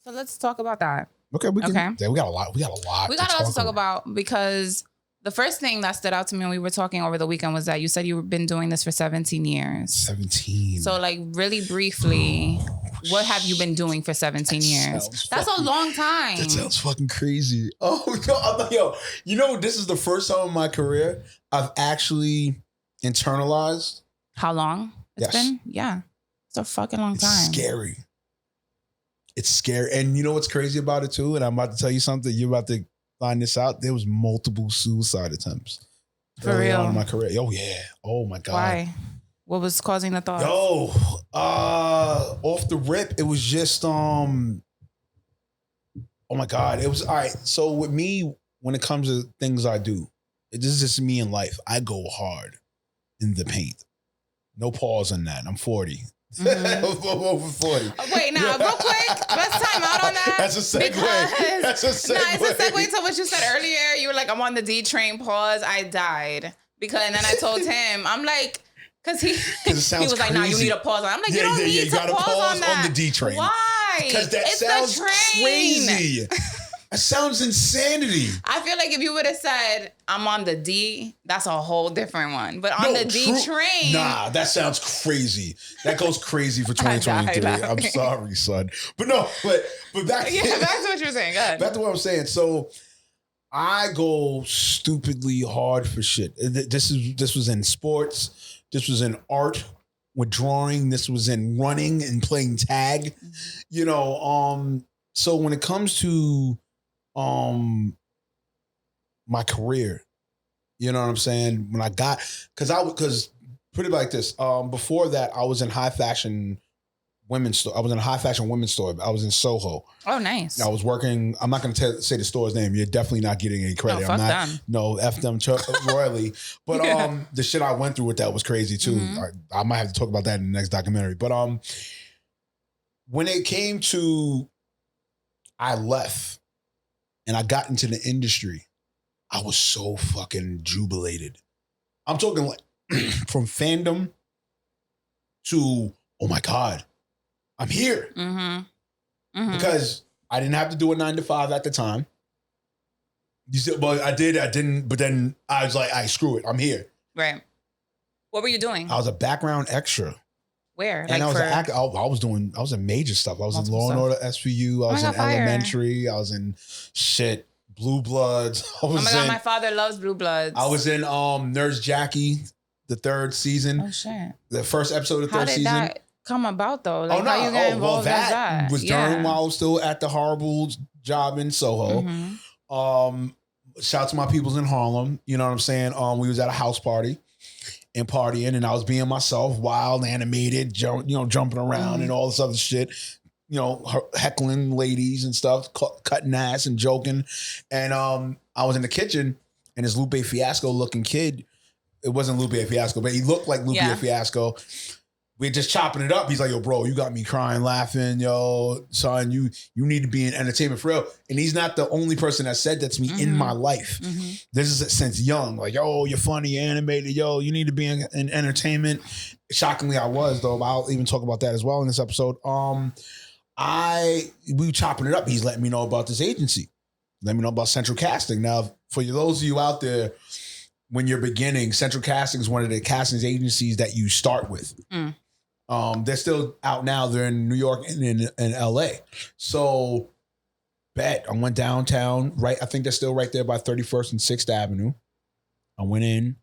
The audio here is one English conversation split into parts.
So let's talk about that. Okay, we got a lot. We got a lot to talk about because the first thing that stood out to me when we were talking over the weekend was that you said you've been doing this for 17 years. 17. So like really briefly, what have you been doing for 17 years? That's a long time. That sounds fucking crazy. Oh, yo, this is the first time in my career I've actually internalized. How long it's been? Yeah. It's a fucking long time. Scary. It's scary. And you know what's crazy about it too? And I'm about to tell you something. You're about to find this out. There was multiple suicide attempts. For real? In my career. Oh, yeah. Oh, my God. Why? What was causing the thought? Yo, off the rip, it was just, oh, my God. It was, all right. So with me, when it comes to things I do, this is just me in life. I go hard in the paint. No pause on that. I'm 40. Mm-hmm. I'm over 40. Wait, now, real quick, let's time out on that. That's a segue. That's a segue. No, it's a segue to what you said earlier. You were like, I'm on the D train, pause, I died. And then I told him, I'm like, because he was crazy. Like, nah, you need a pause. I'm like, you don't need to pause on that. On the D train. Why? Because that sounds crazy. That sounds insanity. I feel like if you would have said, I'm on the D, that's a whole different one. But on the D train. Nah, that sounds crazy. That goes crazy for 2023. I'm sorry, son. But no, but back to what you were saying. Go ahead. Back to what I'm saying. So I go stupidly hard for shit. This was in sports. This was in art with drawing. This was in running and playing tag. You know, so when it comes to my career, you know what I'm saying? When I got, because put it like this. Before that, I was in high fashion women's store. I was in a high fashion women's store. I was in Soho. Oh, nice. I was working. I'm not going to say the store's name. You're definitely not getting any credit. No, fuck them. No, F them royally. But the shit I went through with that was crazy too. Mm-hmm. I might have to talk about that in the next documentary. But when it came to, I left and I got into the industry, I was so fucking jubilated. I'm talking like from fandom to, oh my God, I'm here. Mm-hmm. Mm-hmm. Because I didn't have to do a 9 to 5 at the time. You said, well, I didn't, but then I was like, screw it, I'm here. Right. What were you doing? I was a background extra. Where? And I was an actor. I was in major stuff. I was in Law and Order SVU. I was in Elementary. I was in Blue Bloods. My father loves Blue Bloods. I was in Nurse Jackie, the 3rd season. Oh shit! The first episode of the 3rd season. How did that come about though? Like, how you get involved with that? Was during while I was still at the horrible job in Soho. Mm-hmm. Shout out to my peoples in Harlem. You know what I'm saying? We was at a house party and partying, and I was being myself, wild, animated, jumping around and all this other shit. You know, heckling ladies and stuff, cutting ass and joking. And I was in the kitchen, and this Lupe Fiasco looking kid, it wasn't Lupe Fiasco, but he looked like Lupe Fiasco. We're just chopping it up. He's like, yo, bro, you got me crying, laughing. Yo, son, you need to be in entertainment for real. And he's not the only person that said that to me in my life. Mm-hmm. This is since young. Like, yo, you're funny, you're animated. Yo, you need to be in entertainment. Shockingly, I was, though. But I'll even talk about that as well in this episode. We were chopping it up. He's letting me know about this agency. Let me know about Central Casting. Now, for those of you out there, when you're beginning, Central Casting is one of the casting agencies that you start with. Mm. They're still out now. They're in New York and in LA. So, I went downtown, right? I think they're still right there by 31st and 6th Avenue. I went in,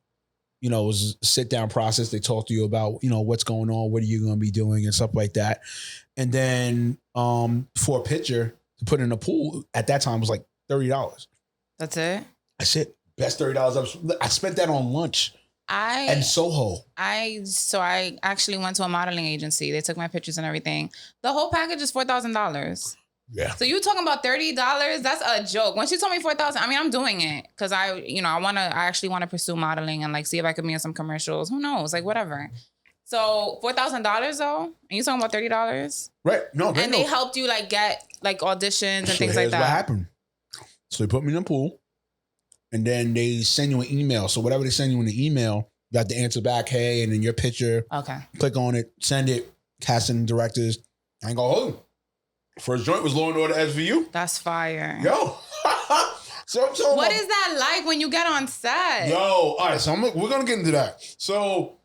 it was a sit-down process. They talk to you about, what's going on, what are you going to be doing and stuff like that. And then for a picture to put in a pool at that time was like $30. That's it? That's it. Best $30. I spent that on lunch. And Soho. I actually went to a modeling agency. They took my pictures and everything. The whole package is $4,000. Yeah. So you talking about $30? That's a joke. When she told me $4,000, I mean, I'm doing it because I actually want to pursue modeling and like see if I could be in some commercials. Who knows? Like whatever. So $4,000 though, and you talking about $30? Right. No. And they helped you like get like auditions and things like that. What happened? So they put me in the pool. And then they send you an email. So whatever they send you in the email, you got to answer back, hey, and then your picture. Okay. Click on it, send it, casting directors. I ain't go home. First joint was Law and Order SVU. That's fire. Yo. So I'm talking What about, is that like when you get on set? Yo, all right, so we're going to get into that. So,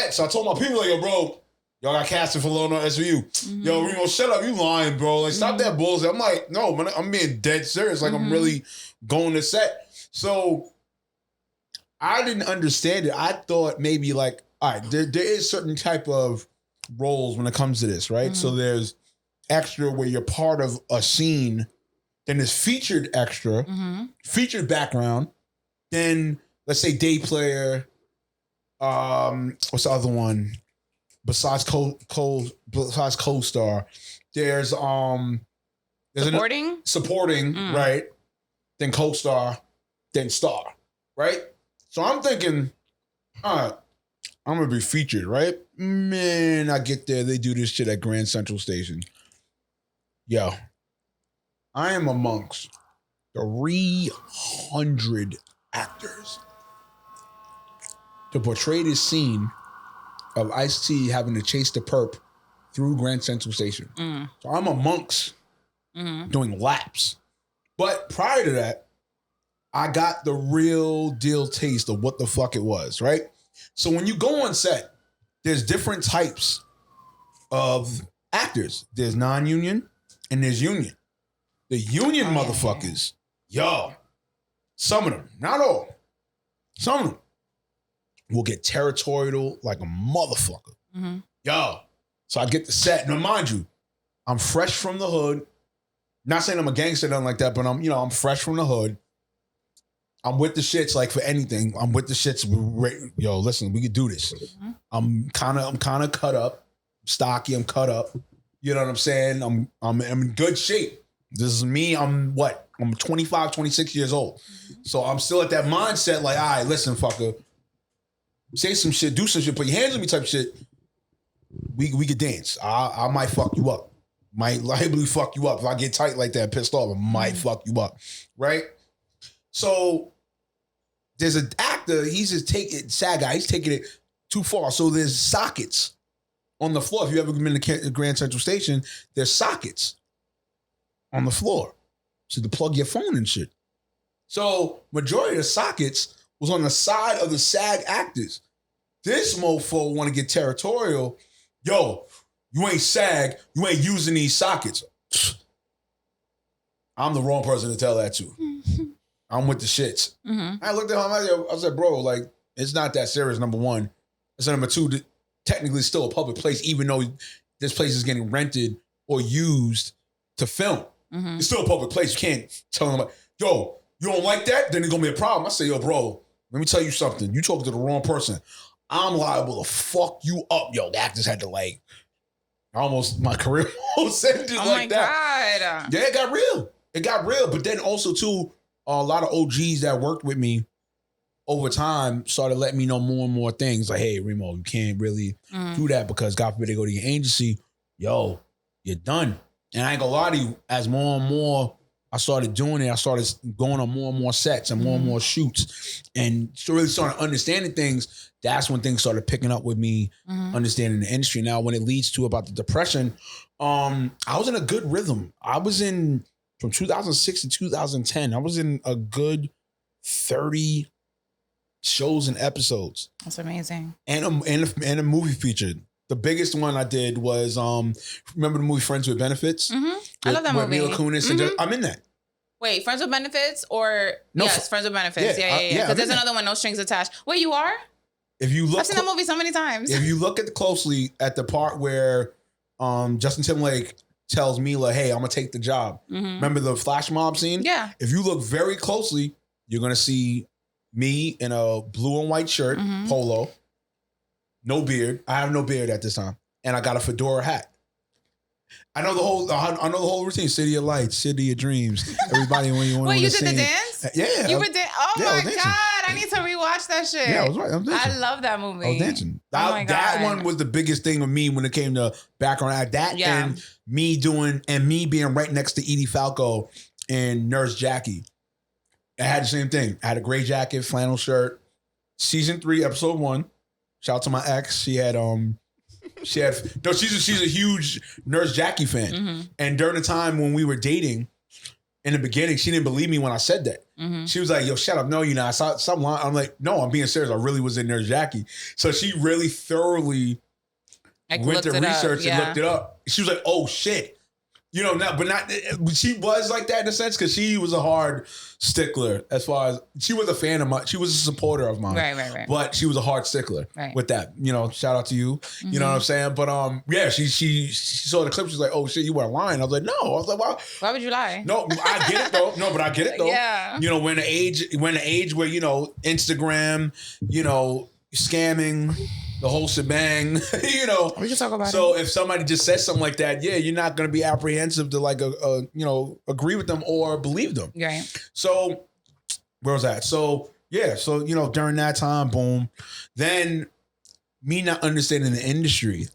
so I told my people, like, yo, bro, y'all got casted for Law and Order SVU. Mm-hmm. Yo, Remo, shut up. You lying, bro. Like, stop that bullshit. I'm like, no, man, I'm being dead serious. Like, I'm really going to set. So, I didn't understand it. I thought maybe, like, all right, there is certain type of roles when it comes to this, right? So, there's extra where you're part of a scene. Then there's featured extra, featured background. Then let's say day player. What's the other one? Besides co-star, there's supporting, right? Then co-star, then star, right? So I'm thinking, all right, I'm gonna be featured, right? Man, I get there, they do this shit at Grand Central Station. Yo. I am amongst 300 actors to portray this scene of Ice-T having to chase the perp through Grand Central Station. So I'm amongst doing laps. But prior to that, I got the real deal taste of what the fuck it was, right? So when you go on set, there's different types of actors. There's non-union and there's union. The union motherfuckers, yo, some of them, not all, some of them will get territorial like a motherfucker. Yo, so I get the set. Now, mind you, I'm fresh from the hood. Not saying I'm a gangster, nothing like that, but I'm fresh from the hood. I'm with the shits like for anything. I'm with the shits. Yo, listen, we could do this. I'm kind of cut up, stocky. I'm cut up. You know what I'm saying? I'm in good shape. This is me. I'm 25, 26 years old. So I'm still at that mindset like, all right, listen, fucker. Say some shit, do some shit, put your hands on me type shit. We could dance. I might fuck you up. Might liably fuck you up. If I get tight like that, pissed off, I might fuck you up. Right? So there's an actor, he's just sad guy, he's taking it too far. So there's sockets on the floor. If you ever been to Grand Central Station, there's sockets on the floor. So to plug your phone and shit. So majority of the sockets was on the side of the SAG actors. This mofo want to get territorial. Yo, you ain't SAG, you ain't using these sockets. I'm the wrong person to tell that to. I'm with the shits. I looked at him, I said, bro, like, it's not that serious, number one. And so number two, technically still a public place, even though this place is getting rented or used to film. It's still a public place. You can't tell them, like, yo, you don't like that? Then it's going to be a problem. I say, yo, bro, let me tell you something. You talking to the wrong person. I'm liable to fuck you up. Yo, the actors had to, like, my career almost ended like that. God. Yeah, it got real. It got real. But then also, too, a lot of OGs that worked with me over time started letting me know more and more things. Like, hey, Remo, you can't really do that because God forbid they go to your agency. Yo, you're done. And I ain't gonna lie to you, as more and more I started doing it, I started going on more and more sets and more shoots and so really started understanding things. That's when things started picking up with me, understanding the industry. Now, when it leads to about the depression, I was in a good rhythm. I was in, from 2006 to 2010, I was in a good 30 shows and episodes. That's amazing. And a movie feature. The biggest one I did was, remember the movie Friends with Benefits? I love that movie. Mila Kunis and I'm in that. Wait, Friends with Benefits or yes, Friends with Benefits. Yeah. Because there's another one, No Strings Attached. Wait, you are? If you look, I've seen that movie so many times. If you look closely at the part where Justin Timberlake tells Mila, "Hey, I'm gonna take the job." Remember the flash mob scene? Yeah. If you look very closely, you're gonna see me in a blue and white shirt, polo. No beard. I have no beard at this time. And I got a fedora hat. I know the whole routine. City of Lights, City of Dreams. Everybody when you want to Wait, you did the dance? Yeah. You were dancing? Oh my God. I need to rewatch that shit. Yeah, I was right. I love that movie. I was dancing. Oh my God. That one was the biggest thing with me when it came to background act. That and me being right next to Edie Falco and Nurse Jackie. I had the same thing. I had a gray jacket, flannel shirt. Season 3, episode 1. Shout out to my ex. She had She's a huge Nurse Jackie fan. Mm-hmm. And during the time when we were dating, in the beginning, she didn't believe me when I said that. Mm-hmm. She was like, yo, shut up. No, you know, I saw some line. I'm like, no, I'm being serious. I really was in Nurse Jackie. So she really thoroughly went to research and looked it up. She was like, oh shit. You know, she was like that in a sense because she was a hard stickler as far as she was a fan of mine. She was a supporter of mine. Right. But she was a hard stickler with that. You know, shout out to you. Mm-hmm. You know what I'm saying? But yeah, she saw the clip. She was like, oh shit, you weren't lying. I was like, no. I was like, why would you lie? No, I get it though. No, but I get it though. Yeah. You know, when the age where, you know, Instagram, you know, scamming, the whole shebang, you know. We can talk about it. So if somebody just says something like that, yeah, you're not going to be apprehensive to like, you know, agree with them or believe them. Right. So where was that? So, yeah. So, you know, during that time, boom. Then me not understanding the industry,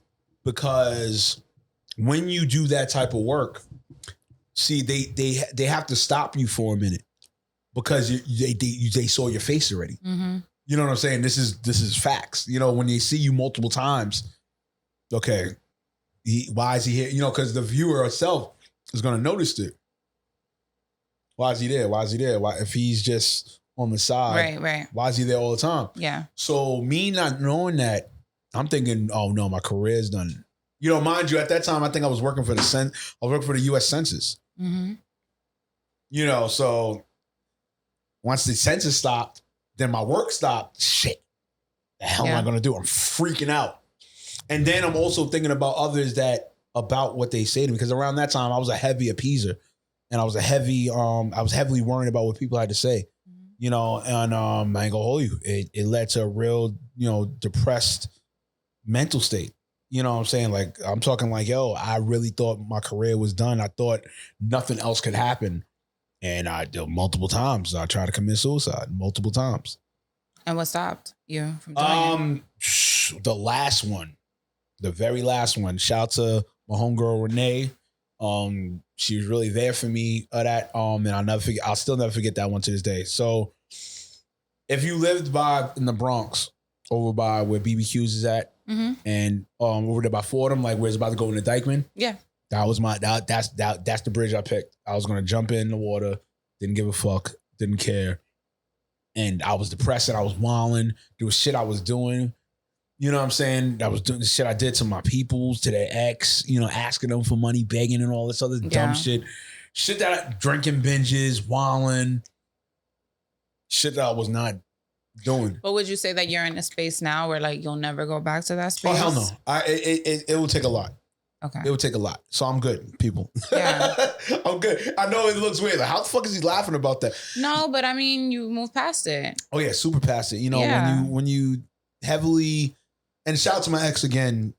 because when you do that type of work, see, they have to stop you for a minute because they saw your face already. Mm-hmm. You know what I'm saying? This is facts. You know, when they see you multiple times, okay, why is he here? You know, because the viewer itself is going to notice it. Why is he there? Why if he's just on the side? Right. Why is he there all the time? Yeah. So me not knowing that, I'm thinking, oh no, my career's done. You know, mind you, at that time, I think I was working for the U.S. Census. Mm-hmm. You know, so once the census stopped, then my work stopped. Shit, the hell am I going to do? I'm freaking out. And then I'm also thinking about others about what they say to me. Because around that time, I was a heavy appeaser. And I was heavily worried about what people had to say. Mm-hmm. You know, and I ain't gonna hold you. It led to a real, you know, depressed mental state. You know what I'm saying? Like, I'm talking like, yo, I really thought my career was done. I thought nothing else could happen. And I did multiple times. I tried to commit suicide multiple times. And what stopped you from doing it? The last one, the very last one. Shout out to my homegirl Renee. She was really there for me. And I'll still never forget that one to this day. So, if you lived in the Bronx, over by where BBQ's is at, mm-hmm. and over there by Fordham, like where it's about to go into Dykeman, yeah. That was that's the bridge I picked. I was gonna jump in the water, didn't give a fuck, didn't care. And I was depressed and I was wilding. There was shit I was doing. You know what I'm saying? I was doing the shit I did to my peoples, to their ex, you know, asking them for money, begging and all this other dumb shit. Shit that drinking binges, wilding. Shit that I was not doing. But would you say that you're in a space now where like you'll never go back to that space? Oh hell no. It will take a lot. Okay. It would take a lot. So I'm good, people. Yeah. I'm good. I know it looks weird. Like, how the fuck is he laughing about that? No, but I mean, you moved past it. Oh yeah, super past it. You know, when you heavily, and shout out to my ex again,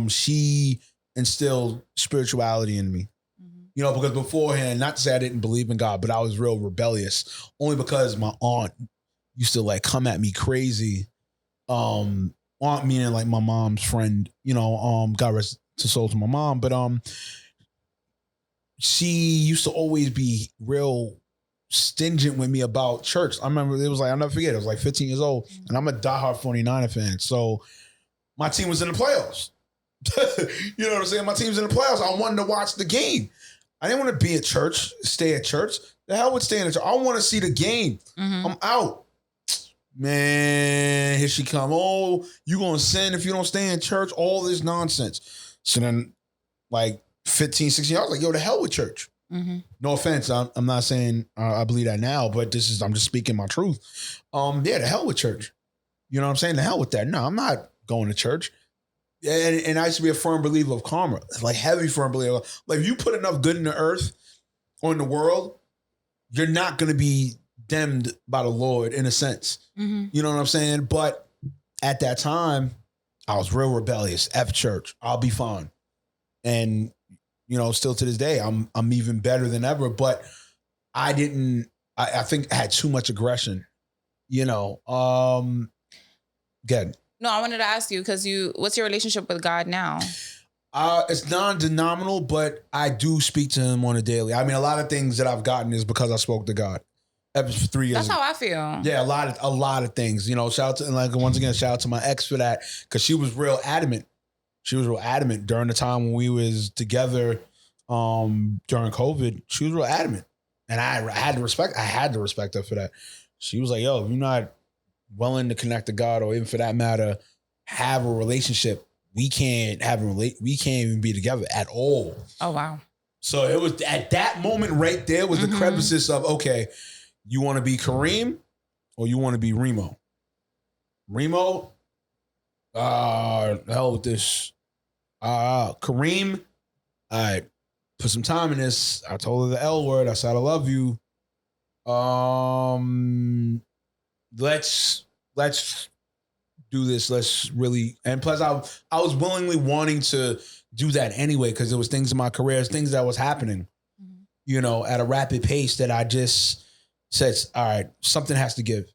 she instilled spirituality in me. Mm-hmm. You know, because beforehand, not to say I didn't believe in God, but I was real rebellious. Only because my aunt used to like come at me crazy. Aunt meaning like my mom's friend, you know, God rest to soul to my mom, but she used to always be real stingent with me about church. I remember it was like, I'll never forget, it was like 15 years old, and I'm a diehard 49er fan. So my team was in the playoffs. You know what I'm saying? My team's in the playoffs. I wanted to watch the game. I didn't want to be at church, stay at church. The hell with staying at church. I want to see the game. Mm-hmm. I'm out. Man, here she come. Oh, you gonna sin if you don't stay in church? All this nonsense. So then, like 15, 16 years, I was like, yo, the hell with church. Mm-hmm. No offense. I'm not saying I believe that now, but I'm just speaking my truth. Yeah, the hell with church. You know what I'm saying? The hell with that. No, I'm not going to church. And I used to be a firm believer of karma, like heavy firm believer. Like if you put enough good in the earth or in the world, you're not going to be condemned by the Lord in a sense. Mm-hmm. You know what I'm saying? But at that time, I was real rebellious. F church. I'll be fine. And, you know, still to this day, I'm even better than ever. But I think I had too much aggression, you know. Good. No, I wanted to ask you, because what's your relationship with God now? It's non-denominational, but I do speak to him on a daily. I mean, a lot of things that I've gotten is because I spoke to God. That was 3 years. That's how I feel. Yeah, a lot of things. You know, shout out to, and like once again, shout out to my ex for that, because she was real adamant. She was real adamant during the time when we was together during COVID. She was real adamant. And I had to respect her for that. She was like, yo, if you're not willing to connect to God, or even for that matter, have a relationship, we can't even be together at all. Oh, wow. So it was at that moment right there was the crevices of, okay, you want to be Kareem or you want to be Remo? Remo, the hell with this. Kareem, I put some time in this. I told her the L word. I said, I love you. Let's do this. Let's really, and plus I was willingly wanting to do that anyway, because there was things in my career, things that was happening, at a rapid pace that I just said, all right, something has to give.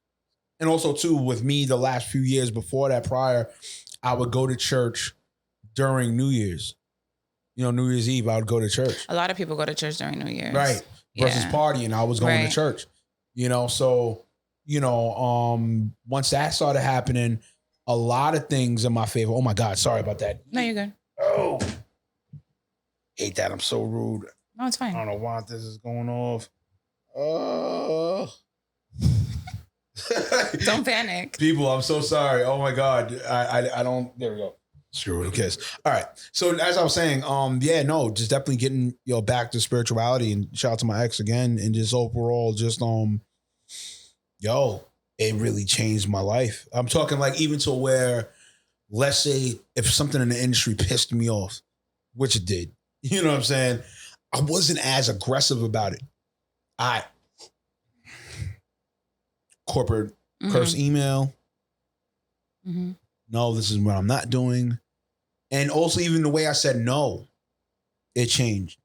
And also too, with me, the last few years before that, prior, I would go to church during New Year's. New Year's Eve, I would go to church. A lot of people go to church during New Year's. Right. Versus partying, I was going to church. So, once that started happening, a lot of things in my favor. Oh my God, sorry about that. No, you're good. Oh, hate that. I'm so rude. No, it's fine. I don't know why this is going off. Don't panic. People, I'm so sorry. Oh my God. I don't, there we go. Screw it, who cares? All right. So as I was saying, just definitely getting, back to spirituality, and shout out to my ex again, and just overall, just, it really changed my life. I'm talking like even to where, let's say if something in the industry pissed me off, which it did, you know what I'm saying? I wasn't as aggressive about it. Corporate curse email. No, this is what I'm not doing. And also even the way I said no, it changed.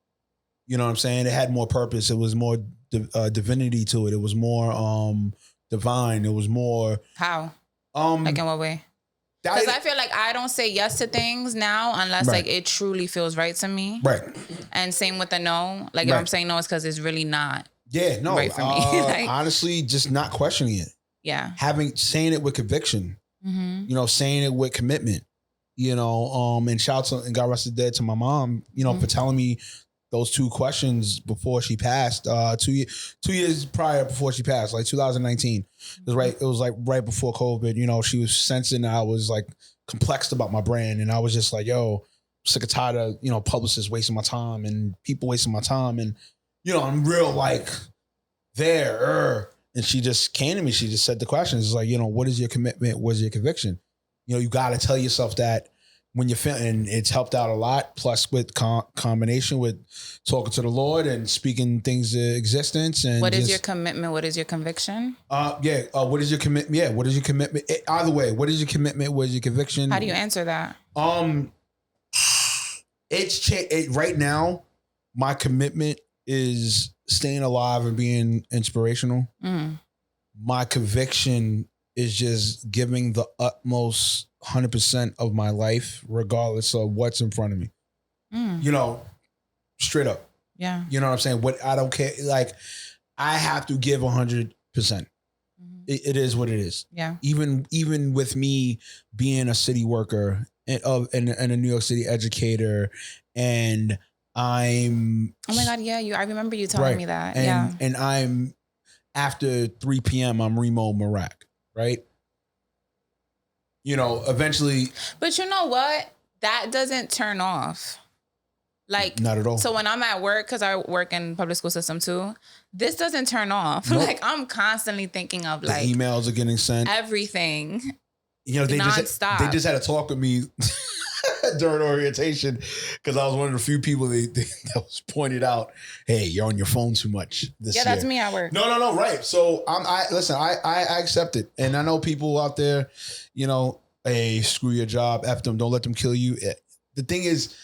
You know what I'm saying? It had more purpose. It was more divinity to it. It was more divine. It was more. How? Like in what way? Because I feel like I don't say yes to things now unless like it truly feels right to me. Right. And same with the no. Like if I'm saying no, it's because it's really not. Yeah, no. Right for me. Honestly, just not questioning it. Yeah. Saying it with conviction. Saying it with commitment. And shouts and God rest the dead to my mom, for telling me those two questions before she passed. 2 years prior before she passed, like 2019. It was like right before COVID. She was sensing I was like complexed about my brand, and I was just like, yo, I'm sick and tired of publicists wasting my time and people wasting my time, and I'm real like there. And she just came to me. She just said the questions. It's like, what is your commitment? What is your conviction? You got to tell yourself that when you're feeling, and it's helped out a lot. Plus with combination with talking to the Lord and speaking things to existence. And what is your commitment? What is your conviction? What is your commitment? Yeah. What is your commitment? Either way, what is your commitment? What is your conviction? How do you answer that? It's right now. My commitment is staying alive and being inspirational. My conviction is just giving the utmost 100% of my life, regardless of what's in front of me. Straight up. Yeah. You know what I'm saying? What I don't care. Like, I have to give 100%. It is what it is. Yeah. Even with me being a city worker and a New York City educator, and I'm. Oh my God! Yeah, I remember you telling me that. And I'm after 3 p.m. I'm Reemomeerak, right? Eventually. But you know what? That doesn't turn off. Like, not at all. So when I'm at work, because I work in public school system too, this doesn't turn off. Nope. Like, I'm constantly thinking of like the emails are getting sent, everything. They nonstop. They just had to talk with me during orientation, because I was one of the few people that was pointed out, hey, you're on your phone too much this year. Yeah, that's me at work. No, right. So I accept it. And I know people out there, hey, screw your job, F them, don't let them kill you. The thing is,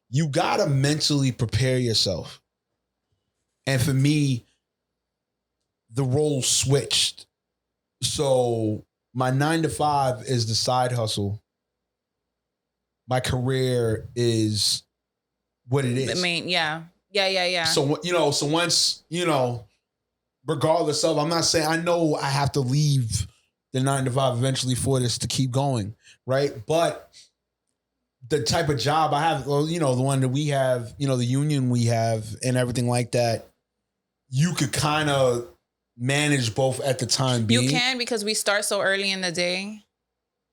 you gotta mentally prepare yourself. And for me, the role switched. So my 9 to 5 is the side hustle. My career is what it is. I mean, yeah. So, so once, regardless of, I'm not saying, I know I have to leave the 9 to 5 eventually for this to keep going, right? But the type of job I have, well, you know, the one that we have, you know, the union we have and everything like that, you could kind of manage both at the time being. You can, because we start so early in the day.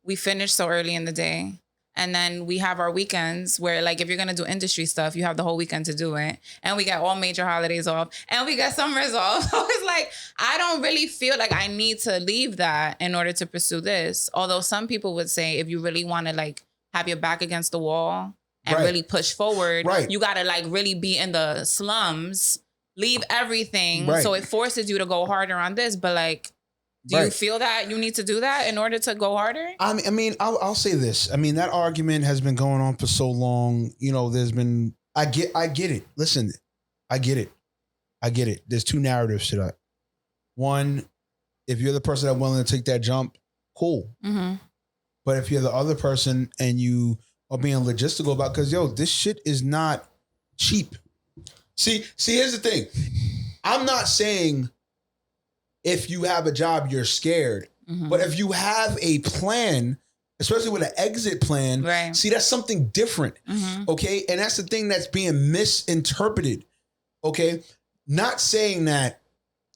We finish so early in the day. And then we have our weekends where, like, if you're going to do industry stuff, you have the whole weekend to do it. And we got all major holidays off. And we got summers off. So it's like, I don't really feel like I need to leave that in order to pursue this. Although some people would say if you really want to, like, have your back against the wall and really push forward, you got to, like, really be in the slums, leave everything. So it forces you to go harder on this. But, like, do you feel that you need to do that in order to go harder? I mean, I'll say this. I mean, that argument has been going on for so long. You know, there's been, I get it. Listen, I get it. There's two narratives to that. One, if you're the person that's willing to take that jump, cool. Mm-hmm. But if you're the other person and you are being logistical about, because, yo, this shit is not cheap. See, here's the thing. I'm not saying if you have a job, you're scared. Mm-hmm. But if you have a plan, especially with an exit plan, see, that's something different. Mm-hmm. Okay. And that's the thing that's being misinterpreted. Okay. Not saying that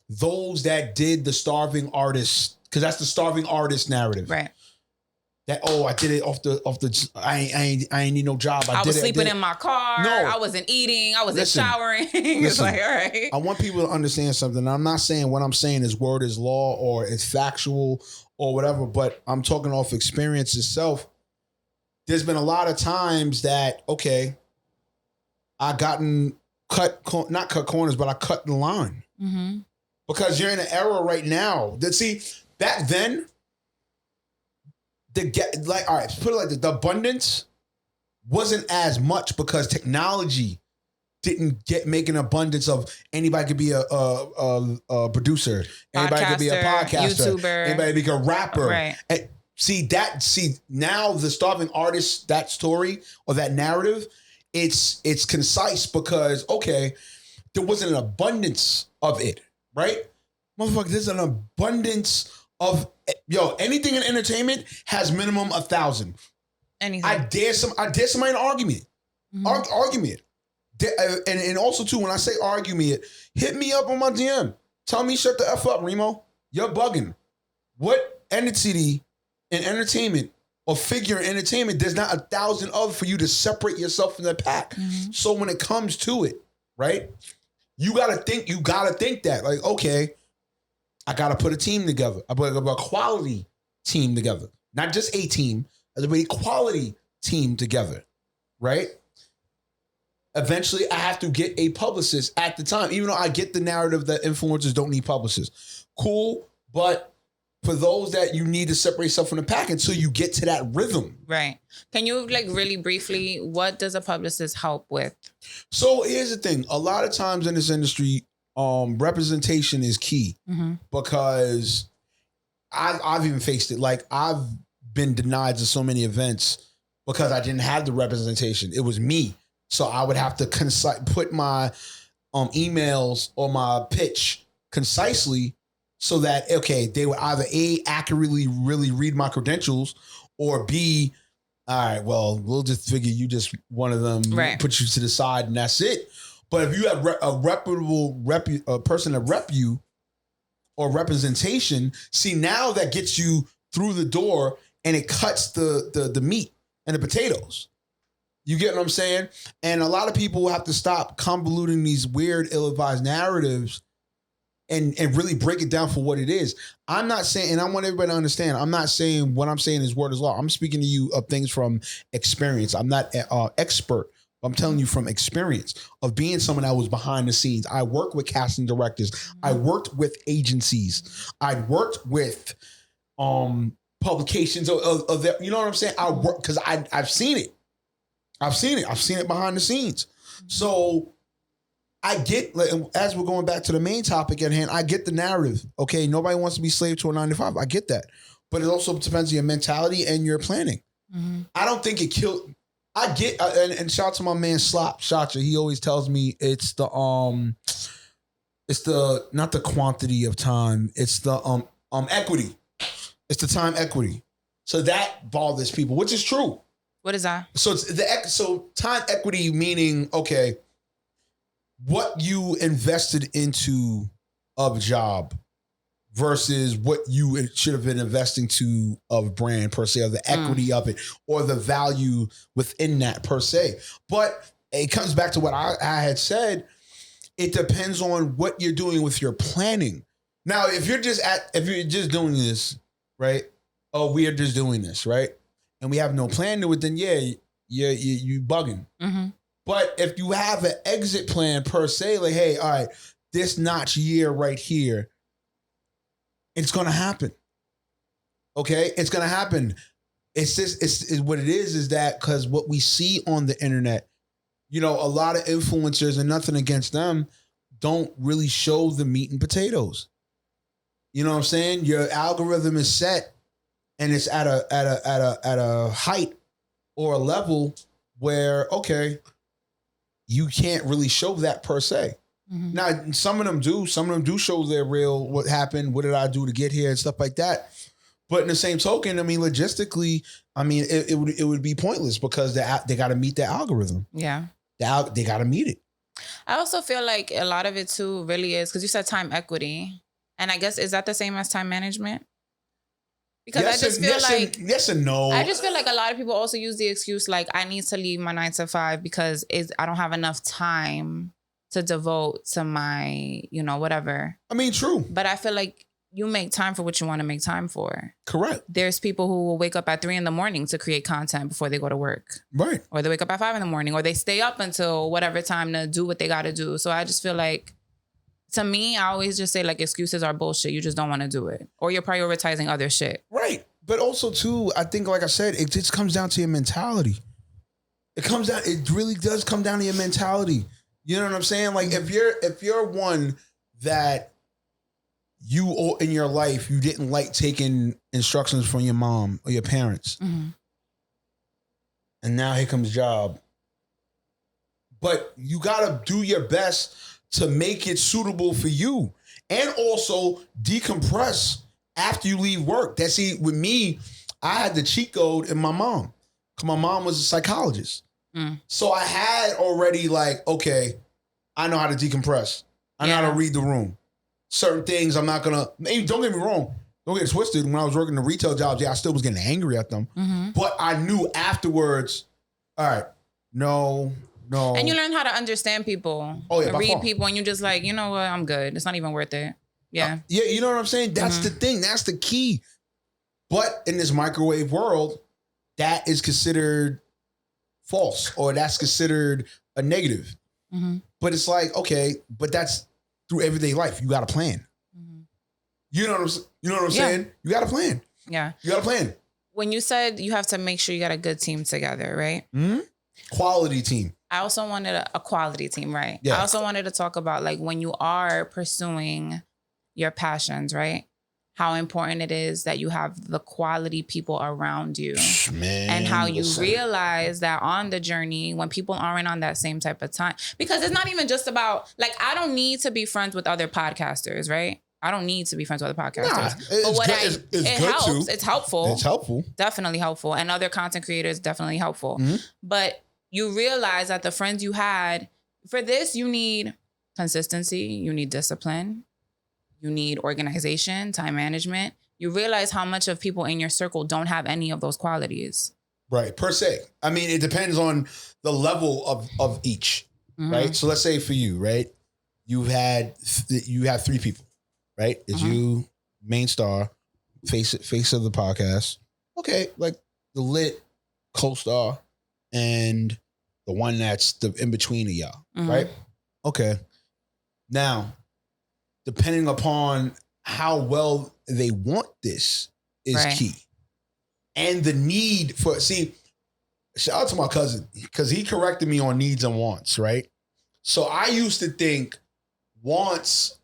those that did the starving artist, because that's the starving artist narrative. Right. That, I did it off the I ain't need no job. I was sleeping in my car. No, I wasn't eating. I wasn't showering. It's like, all right. I want people to understand something. I'm not saying what I'm saying is word is law or it's factual or whatever, but I'm talking off experience itself. There's been a lot of times that, I gotten not cut corners, but I cut the line. Mm-hmm. Because you're in an era right now that, see, back then, all right, put it like this, the abundance wasn't as much because technology didn't make an abundance of anybody could be a producer, anybody could be a podcaster, YouTuber, anybody could be a rapper. Right. And see now the starving artist, that story or that narrative, it's concise because there wasn't an abundance of it, right? Motherfucker, there's an abundance of anything in entertainment has minimum 1,000. Anything. I dare somebody to argue me. Mm-hmm. Argue me it. And also too, when I say argue me it, hit me up on my DM. Tell me shut the F up, Remo. You're bugging. What entity in entertainment or figure in entertainment there's not 1,000 of for you to separate yourself from the pack? Mm-hmm. So when it comes to it, right? You gotta think that, like, I got to put a team together. I put a quality team together. Not just a team, a very quality team together, right? Eventually, I have to get a publicist at the time, even though I get the narrative that influencers don't need publicists. Cool, but for those that you need to separate yourself from the pack until you get to that rhythm. Right. Can you, like, really briefly, what does a publicist help with? So here's the thing. A lot of times in this industry, representation is key because I've even faced it. Like, I've been denied to so many events because I didn't have the representation. It was me. So I would have to put my emails or my pitch concisely so that, they would either A, accurately really read my credentials, or B, all right, well, we'll just figure you just one of them, put you to the side and that's it. But if you have a reputable person to rep you or representation, see, now that gets you through the door and it cuts the meat and the potatoes. You get what I'm saying? And a lot of people will have to stop convoluting these weird, ill-advised narratives and really break it down for what it is. I'm not saying, and I want everybody to understand, I'm not saying what I'm saying is word is law. I'm speaking to you of things from experience. I'm not an expert. I'm telling you from experience of being someone that was behind the scenes. I worked with casting directors. I worked with agencies. I worked with publications of that. You know what I'm saying? I work because I've seen it. I've seen it behind the scenes. So I get, as we're going back to the main topic at hand, I get the narrative. Okay, nobody wants to be slave to a 9-to-5. I get that. But it also depends on your mentality and your planning. Mm-hmm. I don't think it killed. I get, and shout out to my man Slop Shacha. He always tells me it's the not the quantity of time, it's the equity. It's the time equity. So that bothers people, which is true. What is that? So it's so time equity, meaning, okay, what you invested into of a job versus what you should have been investing to of brand per se, or the equity of it, or the value within that per se. But it comes back to what I had said. It depends on what you're doing with your planning. Now, if you're just doing this, right? Oh, we are just doing this, right? And we have no plan to it, then you bugging. Mm-hmm. But if you have an exit plan per se, like, hey, all right, this notch year right here, it's gonna happen. Okay, it's gonna happen. It's just it's what it is that because what we see on the internet, a lot of influencers, and nothing against them, don't really show the meat and potatoes. You know what I'm saying? Your algorithm is set, and it's at a height or a level where, okay, you can't really show that per se. Mm-hmm. Now, some of them do show their real, what happened, what did I do to get here and stuff like that. But in the same token, I mean, logistically, I mean, it would be pointless because they got to meet the algorithm. Yeah. They got to meet it. I also feel like a lot of it too really is, because you said time equity. And I guess, is that the same as time management? Because I just feel like yes and no. I just feel like a lot of people also use the excuse like, I need to leave my 9 to 5 because I don't have enough time to devote to my, whatever. I mean, true. But I feel like you make time for what you want to make time for. Correct. There's people who will wake up at 3 a.m. to create content before they go to work. Right. Or they wake up at 5 a.m. or they stay up until whatever time to do what they got to do. So I just feel like, to me, I always just say like excuses are bullshit. You just don't want to do it. Or you're prioritizing other shit. Right. But also too, I think, like I said, it just comes down to your mentality. It really does come down to your mentality. You know what I'm saying? Like if you're one that you in your life, you didn't like taking instructions from your mom or your parents. Mm-hmm. And now here comes job. But you got to do your best to make it suitable for you. And also decompress after you leave work. With me, I had the cheat code in my mom. Because my mom was a psychologist. So I had already like, okay, I know how to decompress. I know how to read the room. Certain things I'm not going to, don't get me wrong. Don't get it twisted. When I was working the retail jobs, I still was getting angry at them. Mm-hmm. But I knew afterwards, all right, no. And you learn how to understand people. Oh, yeah, read people, and you're just like, you know what, I'm good. It's not even worth it. Yeah. Yeah, you know what I'm saying? That's the thing. That's the key. But in this microwave world, that is considered false, or that's considered a negative. Mm-hmm. But it's like, okay, but that's through everyday life. You got a plan. Mm-hmm. You know what I'm saying? You got a plan. Yeah. You got a plan. When you said you have to make sure you got a good team together, right? Mm-hmm. Quality team. I also wanted a quality team, right? Yeah. I also wanted to talk about like when you are pursuing your passions, right? How important it is that you have the quality people around you. Man, and how you realize that on the journey when people aren't on that same type of time. Because it's not even just about, like, I don't need to be friends with other podcasters, right? I don't need to be friends with other podcasters. It helps. It's helpful. It's helpful. Definitely helpful. And other content creators, definitely helpful. Mm-hmm. But you realize that the friends you had, for this, you need consistency, you need discipline, you need organization, time management. You realize how much of people in your circle don't have any of those qualities. Right, per se. I mean, it depends on the level of each, mm-hmm. right? So let's say for you, right, you have 3 people, right? It's mm-hmm. you, main star, face of the podcast. Okay, like the lit co-star and the one that's the in between of y'all, mm-hmm. right? Okay. Now, depending upon how well they want this is right. key. And the need for, shout out to my cousin, because he corrected me on needs and wants, right? So I used to think wants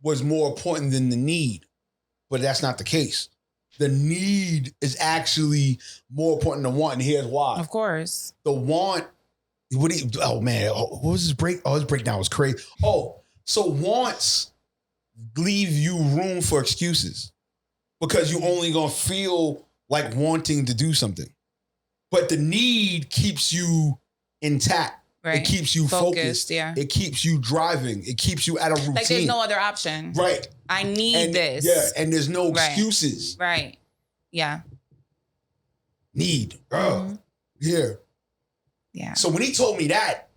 was more important than the need, but that's not the case. The need is actually more important than want, and here's why. Of course. The want, what was his break? Oh, his breakdown was crazy. Oh, so wants leave you room for excuses because you only gonna feel like wanting to do something. but the need keeps you intact. Right. It keeps you focused. Yeah. It keeps you driving. It keeps you at a routine. Like there's no other option. Right. I need this. Yeah, and there's no excuses. Right. Yeah. Need. Yeah. Yeah. So when he told me that,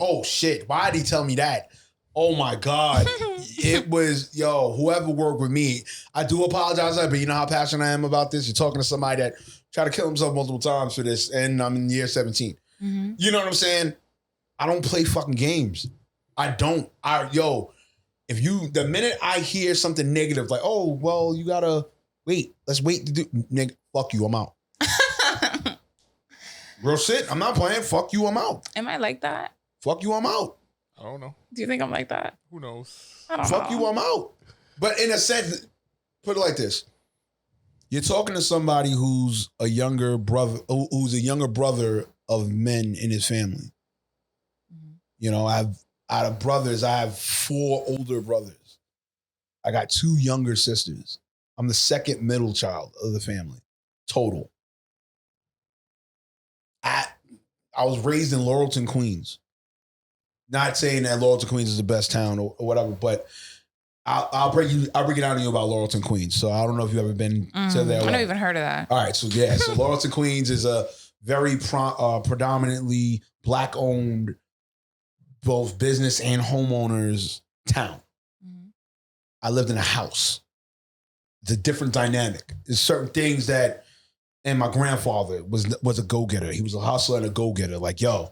oh shit, why did he tell me that? Oh my God. It was, whoever worked with me, I do apologize, but you know how passionate I am about this? You're talking to somebody that tried to kill himself multiple times for this, and I'm in year 17. Mm-hmm. You know what I'm saying? I don't play fucking games. I don't. The minute I hear something negative, like, oh, well, you gotta wait. Let's wait to do, nigga, fuck you, I'm out. Real shit, I'm not playing. Fuck you, I'm out. Am I like that? Fuck you, I'm out. I don't know. Do you think I'm like that? Who knows? I don't Fuck know. you, I'm out. But in a sense, put it like this. You're talking to somebody who's a younger brother of men in his family. You know, out of brothers, I have 4 older brothers. I got 2 younger sisters. I'm the second middle child of the family, total. I was raised in Laurelton, Queens. Not saying that Laurelton, Queens is the best town or whatever, but I'll break it down to you about Laurelton, Queens. So I don't know if you've ever been to there. I never even heard of that. All right, so Laurelton, Queens is a very predominantly Black-owned, both business and homeowners town. Mm-hmm. I lived in a house. It's a different dynamic. There's certain things that, and my grandfather was a go-getter. He was a hustler and a go-getter. Like, you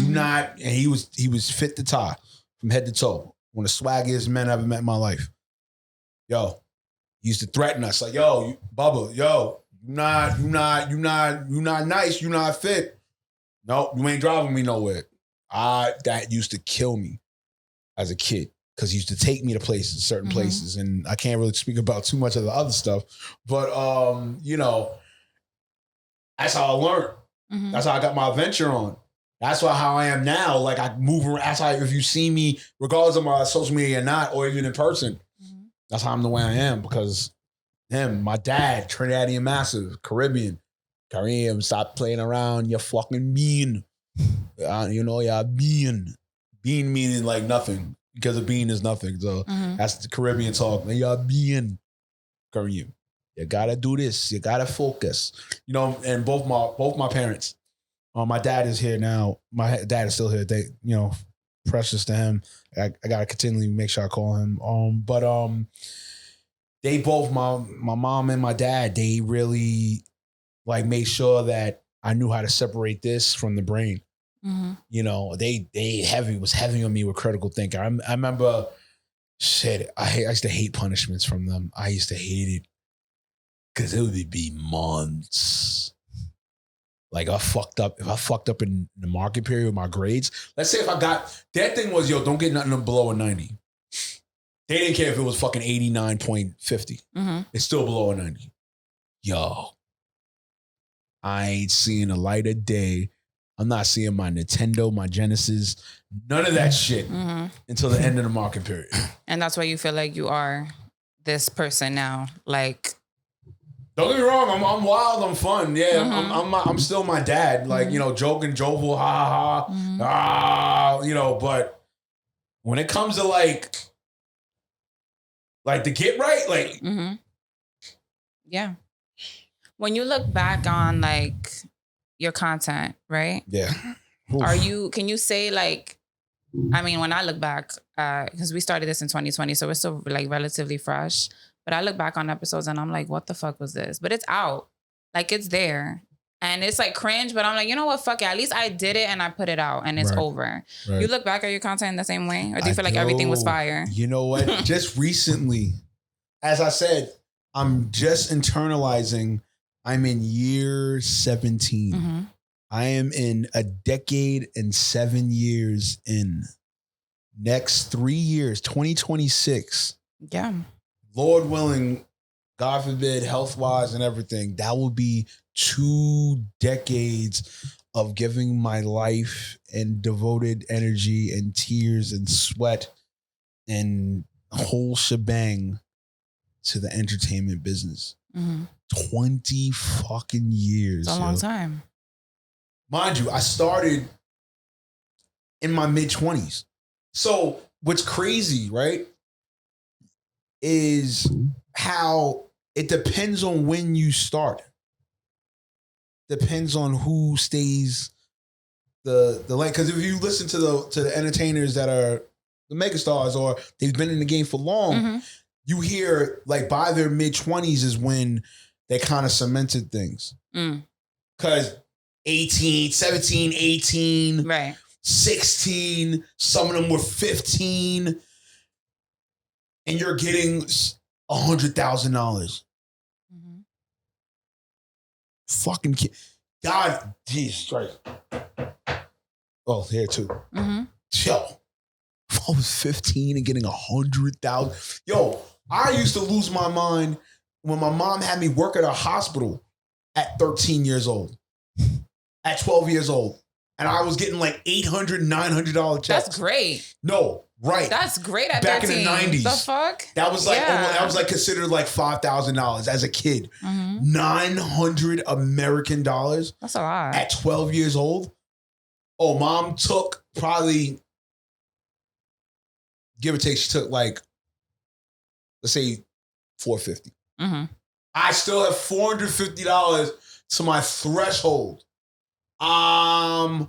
not, and he was fit to tie from head to toe. One of the swaggiest men I ever met in my life. He used to threaten us like, Bubba, you're not nice, you're not fit. No, you ain't driving me nowhere. That used to kill me as a kid because he used to take me to certain places, and I can't really speak about too much of the other stuff, but that's how I learned. Mm-hmm. That's how I got my adventure on. That's how I am now. Like I move around. That's how if you see me, regardless of my social media or not, or even in person, that's how I'm the way I am because my dad, Trinidadian Massive, Caribbean. Kareem, stop playing around. You're fucking bean. You're bean. Bean meaning like nothing because a bean is nothing. So that's the Caribbean talk. You're bean, Kareem. You gotta do this. You gotta focus. And both my parents. My dad is here now. My dad is still here. They, precious to him. I gotta continually make sure I call him. But they both, my mom and my dad, they really made sure that I knew how to separate this from the brain. Mm-hmm. They was heavy on me with critical thinking. I remember, I used to hate punishments from them. I used to hate it because it would be months. Like if I fucked up in the market period with my grades. Let's say if I got, that thing was, don't get nothing below a 90. They didn't care if it was fucking 89.50. Mm-hmm. It's still below a 90. I ain't seeing the light of day. I'm not seeing my Nintendo, my Genesis, none of that shit until the end of the market period. And that's why you feel like you are this person now. Like, don't get me wrong, I'm wild, I'm fun. Yeah, I'm still my dad. Like, joking, jovial, ha ha ha. But when it comes to like to get right, yeah. When you look back on your content, right? Yeah. Can you say when I look back, because we started this in 2020, so we're still relatively fresh, but I look back on episodes and I'm like, what the fuck was this? But it's out. It's there. And it's cringe, but I'm like, you know what? Fuck it. At least I did it and I put it out and it's over. Right. You look back at your content in the same way? Or do you feel like everything was fire? You know what? Just recently, as I said, I'm just internalizing. I'm in year 17. Mm-hmm. I am in a decade and 7 years in. Next 3 years, 2026. Yeah. Lord willing, God forbid, health-wise and everything, that will be 2 decades of giving my life and devoted energy and tears and sweat and whole shebang to the entertainment business. 20 fucking years. It's a long time. Mind you, I started in my mid-20s. So what's crazy, right, is how it depends on when you start. Depends on who stays the lane. Because if you listen to the entertainers that are the megastars or they've been in the game for long, you hear like by their mid-20s is when they kind of cemented things. Because 17, 18, right, 16, some of them were 15, and you're getting $100,000. Fucking kid. God, Jesus Christ. Oh, here too. Yo, if I was 15 and getting 100,000. Yo, I used to lose my mind when my mom had me work at a hospital at 13 years old, at 12 years old. And I was getting like $800, $900 checks. That's great. No, right. That's great at back 13. in the 90s. The fuck? That was like that was like considered like $5,000 as a kid. 900 American dollars. That's a lot. At 12 years old. Oh, mom took probably, give or take, she took like, let's say $450. I still have $450 to my threshold. Wildin'.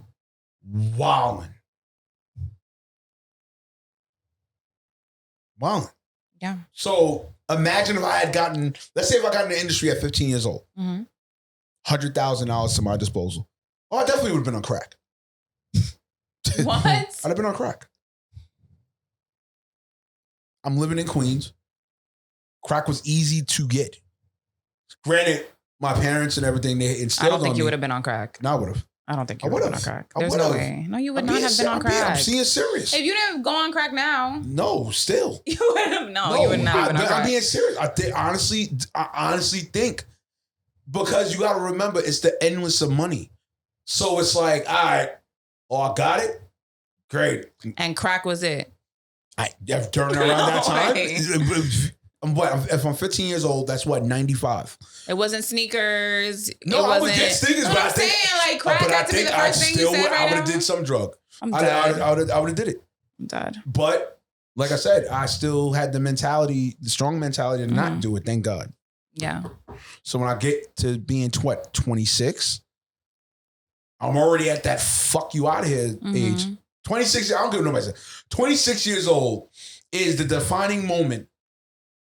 Yeah. So imagine if I had gotten, let's say if I got in the industry at 15 years old, $100,000 to my disposal. Oh, I definitely would have been on crack. What? I'd have been on crack. I'm living in Queens. Crack was easy to get. Granted, my parents and everything, they instilled on me. I don't think you would have been on crack. No, I would have. I don't think you would have been on crack. There's no way. No, you would not have been on crack. I'm seeing serious. If you didn't go on crack now. No, still. You would have, you would not have been on crack. I'm being serious. I honestly think, because you got to remember, it's the endless of money. So it's like, all right, I got it. Great. And crack was it. During around that time. If I'm 15 years old, that's what, 95. It wasn't sneakers. No, I would get sneakers, but I think, like crack had to be the first thing you said right now. I would have did some drug. I'm dead. I would have did it. I'm dead. But like I said, I still had the strong mentality to not do it. Thank God. Yeah. So when I get to being 26, I'm already at that fuck you out of here age. 26, I don't give nobody. 26 years old is the defining moment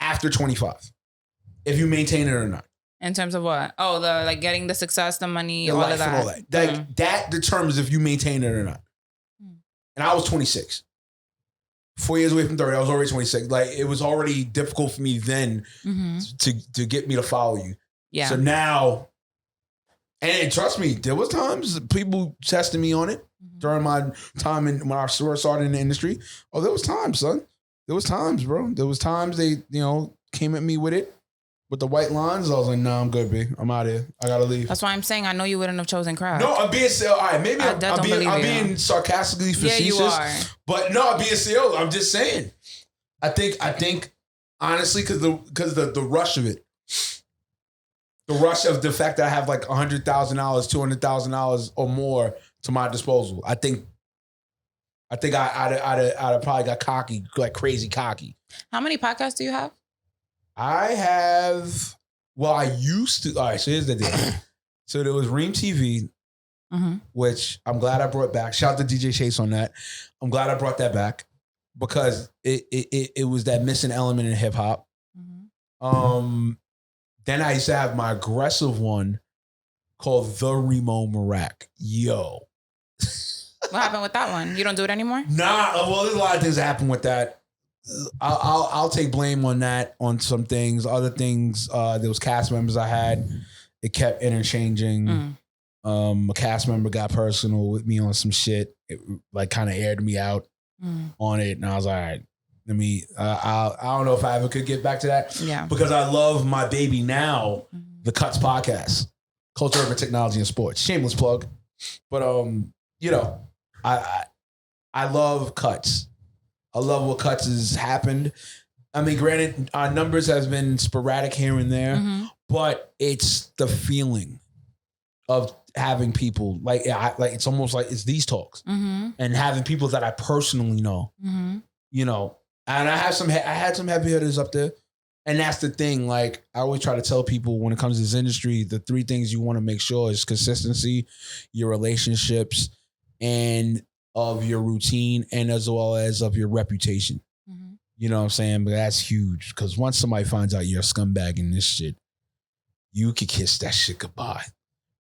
after 25. If you maintain it or not. In terms of what? Oh, the like getting the success, the money, the all life of that. and all that. That determines if you maintain it or not. And I was 26. 4 years away from 30. I was already 26. Like, it was already difficult for me then to get me to follow you. Yeah. So now, and trust me, there was times people tested me on it during my time when I started in the industry. Oh, there was times, son. There was times, bro. There was times they, came at me with it, with the white lines. I was like, nah, I'm good, B. I'm out of here. I gotta leave. That's why I'm saying I know you wouldn't have chosen crack. No, I'm being all right. Maybe I'm being sarcastically facetious. Yeah, you are. But no, I'm being serious. I'm just saying. I think honestly, because the rush of it, the rush of the fact that I have like $100,000, $200,000 or more to my disposal. I think I'd have probably got cocky, like crazy cocky. How many podcasts do you have? I have, I used to. All right, so here's the deal. So there was Reem TV, which I'm glad I brought back. Shout out to DJ Chase on that. I'm glad I brought that back because it was that missing element in hip hop. Then I used to have my aggressive one called the Reemomeerak. Yo. What happened with that one? You don't do it anymore? Nah, well, there's a lot of things that happen with that. I'll take blame on that, on some things. Other things, there was cast members I had. It kept interchanging. A cast member got personal with me on some shit. It like kind of aired me out on it. And I was like, all right, I don't know if I ever could get back to that. Yeah. Because I love my baby now, the Cuts podcast, Culture, Urban Technology, and Sports. Shameless plug. But, I love Cuts. I love what Cuts has happened. I mean, granted, our numbers has been sporadic here and there, but it's the feeling of having people like it's almost like it's these talks and having people that I personally know, you know, and I had some heavy hitters up there. And that's the thing. Like I always try to tell people when it comes to this industry, the 3 things you want to make sure is consistency, your relationships, and of your routine, and as well as of your reputation. You know what I'm saying? But that's huge because once somebody finds out you're a scumbag in this shit, you could kiss that shit goodbye.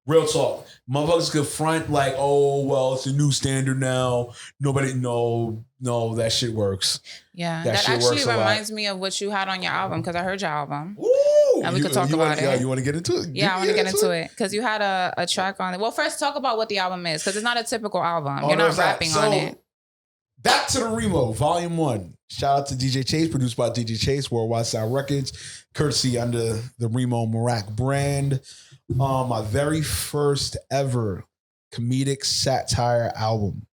Real talk. Motherfuckers could front like, oh, well, it's a new standard now. Nobody, no, that shit works. Yeah. That actually reminds me of what you had on your album because I heard your album. Ooh, and we could talk about it. Yeah, you want to get into it? Yeah, I want to get into it because you had a track on it. Well, first talk about what the album is because it's not a typical album. You're not rapping on it. Back to the Remo, Volume 1. Shout out to DJ Chase, produced by DJ Chase, Worldwide Sound Records, courtesy under the Reemomeerak brand. My very first ever comedic satire album.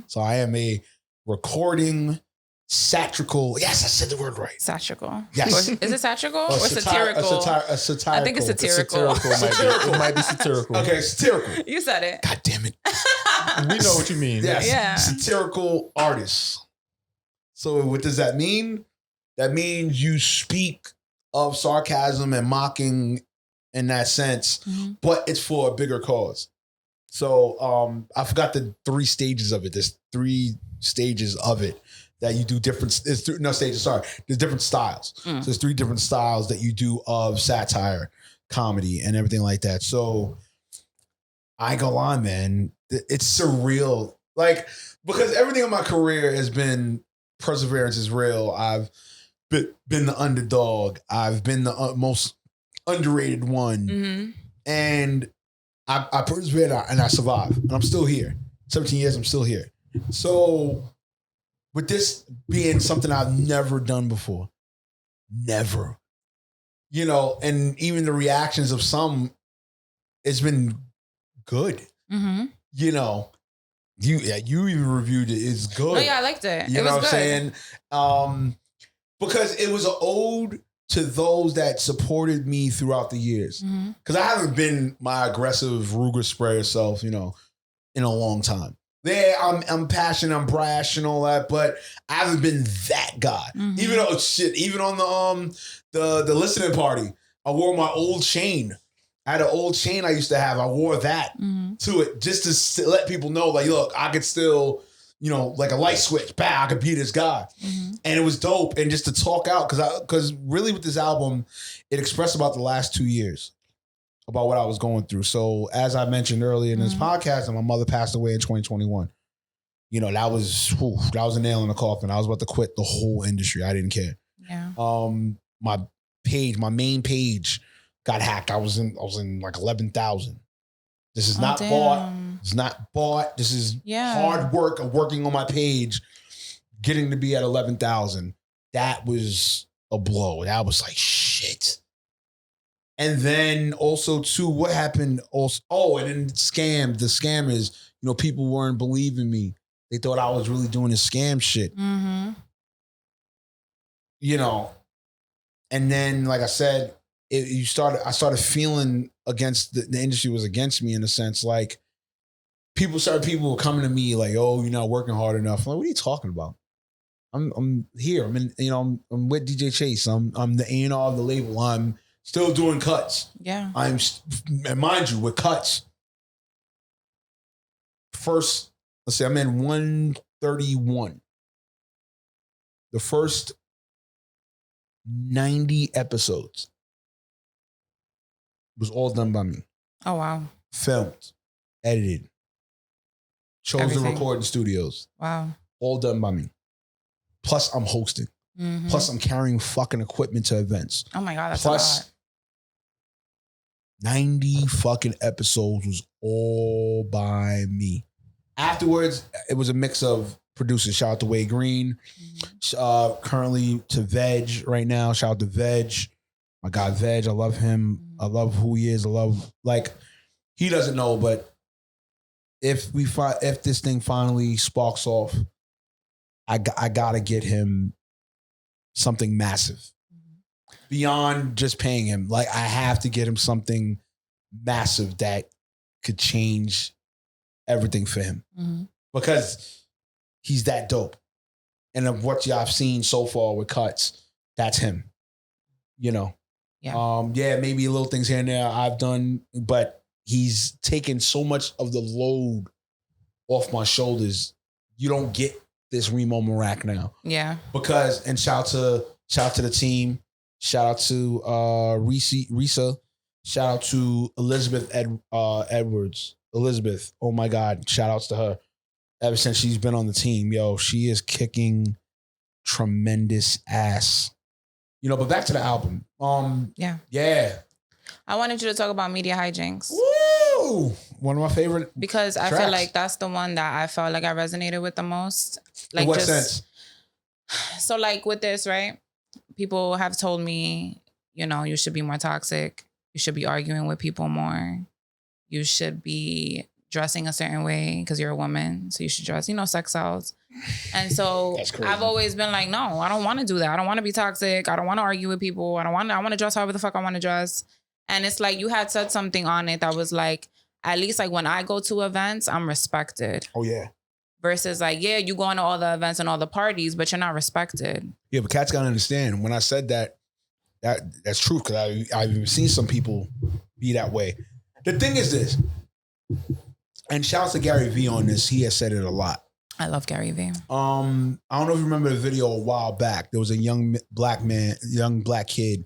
So I am a recording satirical. Yes, I said the word right. Satirical. Yes. Is it satirical or satirical? A satirical. I think it's satirical. It might be satirical. Okay, satirical. You said it. God damn it. We know what you mean. Yes. Yeah. Satirical artist. So what does that mean? That means you speak of sarcasm and mocking in that sense, but it's for a bigger cause. So I forgot the 3 stages of it. There's 3 stages of it that you do different. There's different styles. So there's 3 different styles that you do of satire, comedy, and everything like that. So I go on, man. It's surreal. Like, because everything in my career has been perseverance is real. I've been the underdog. I've been the most underrated one. And I persevered and I survived. And I'm still here. 17 years, I'm still here. So with this being something I've never done before, never, you know, and even the reactions of some, it's been good. You know, you even reviewed it. It's good. Oh yeah, I liked it. You it know was what I'm saying? Because it was an ode to those that supported me throughout the years. Because I haven't been my aggressive Ruger sprayer self, you know, in a long time. Yeah, I'm passionate, I'm brash and all that, but I haven't been that guy. Even though even on the listening party, I wore my old chain. I had an old chain I used to have. I wore that to it just to let people know, like, look, I could still, you know, like a light switch, bam, I could be this guy. And it was dope. And just to talk out, because really with this album, it expressed about the last 2 years, about what I was going through. So as I mentioned earlier in this podcast, and my mother passed away in 2021. You know, that was a nail in the coffin. I was about to quit the whole industry. I didn't care. Yeah. My main page got hacked. I was in like 11,000. This is not bought. It's not bought. This is hard work of working on my page, getting to be at 11,000. That was a blow. That was like shit. And then also too, what happened also? Oh, and then the scam is, you know, people weren't believing me. They thought I was really doing this scam shit. You know, and then like I said, I started feeling against the industry was against me in a sense. Like people were coming to me like, oh, you're not working hard enough. I'm like, what are you talking about? I'm here. I'm with DJ Chase. I'm the A&R of the label. I'm still doing cuts. Yeah. And mind you, with cuts. First, let's say I'm in 131. The first 90 episodes was all done by me. Oh, wow. Filmed, edited, chosen recording studios. Wow. All done by me. Plus, I'm hosting. Plus, I'm carrying fucking equipment to events. Oh my God, that's a lot. 90 fucking episodes was all by me. Afterwards, it was a mix of producers. Shout out to Wade Green. Currently to Veg right now. Shout out to Veg. My guy Veg, I love him. I love who he is. I love, like, he doesn't know, but if this thing finally sparks off, I gotta get him something massive beyond just paying him. Like I have to get him something massive that could change everything for him because he's that dope. And of what y'all have seen so far with cuts, that's him. You know, maybe little things here and there I've done, but he's taken so much of the load off my shoulders. You don't get this Reemomeerak now. Yeah. Because, and shout out to the team. Shout out to Risa. Shout out to Elizabeth Edwards. Elizabeth, oh my God, shout outs to her. Ever since she's been on the team, yo, she is kicking tremendous ass. You know, but back to the album. Yeah. I wanted you to talk about Media Hijinks. Woo! One of my favorite because I feel like that's the one that I felt like I resonated with the most. Like in what sense? So like with this, right? People have told me, you know, you should be more toxic. You should be arguing with people more. You should be dressing a certain way because you're a woman. So you should dress, you know, sex sells. And so I've always been like, no, I don't want to do that. I don't want to be toxic. I don't want to argue with people. I want to dress however the fuck I want to dress. And it's like you had said something on it that was like, at least like when I go to events, I'm respected. Oh, yeah. Versus like, yeah, you go to all the events and all the parties, but you're not respected. Yeah, but cats got to understand. When I said that's true because I've even seen some people be that way. The thing is this, and shout out to Gary Vee on this. He has said it a lot. I love Gary Vee. I don't know if you remember the video a while back. There was a young black kid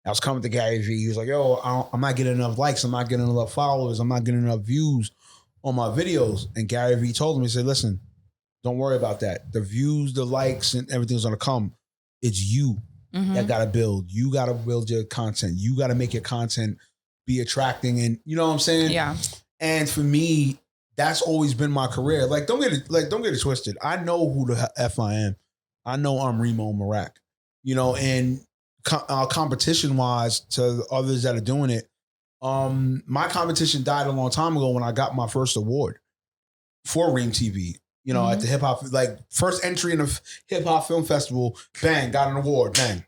that was coming to Gary Vee. He was like, yo, I'm not getting enough likes. I'm not getting enough followers. I'm not getting enough views on my videos. And Gary Vee told him, he said, listen, don't worry about that. The views, the likes, and everything's going to come. It's you that got to build. You got to build your content. You got to make your content be attracting. And you know what I'm saying? Yeah. And for me, that's always been my career. Like, don't get it twisted. I know who the F I am. I know I'm Reemomeerak. You know, and competition wise to others that are doing it, my competition died a long time ago when I got my first award for Reem TV. You know, at the hip hop, like first entry in the hip hop film festival, bang, got an award, bang.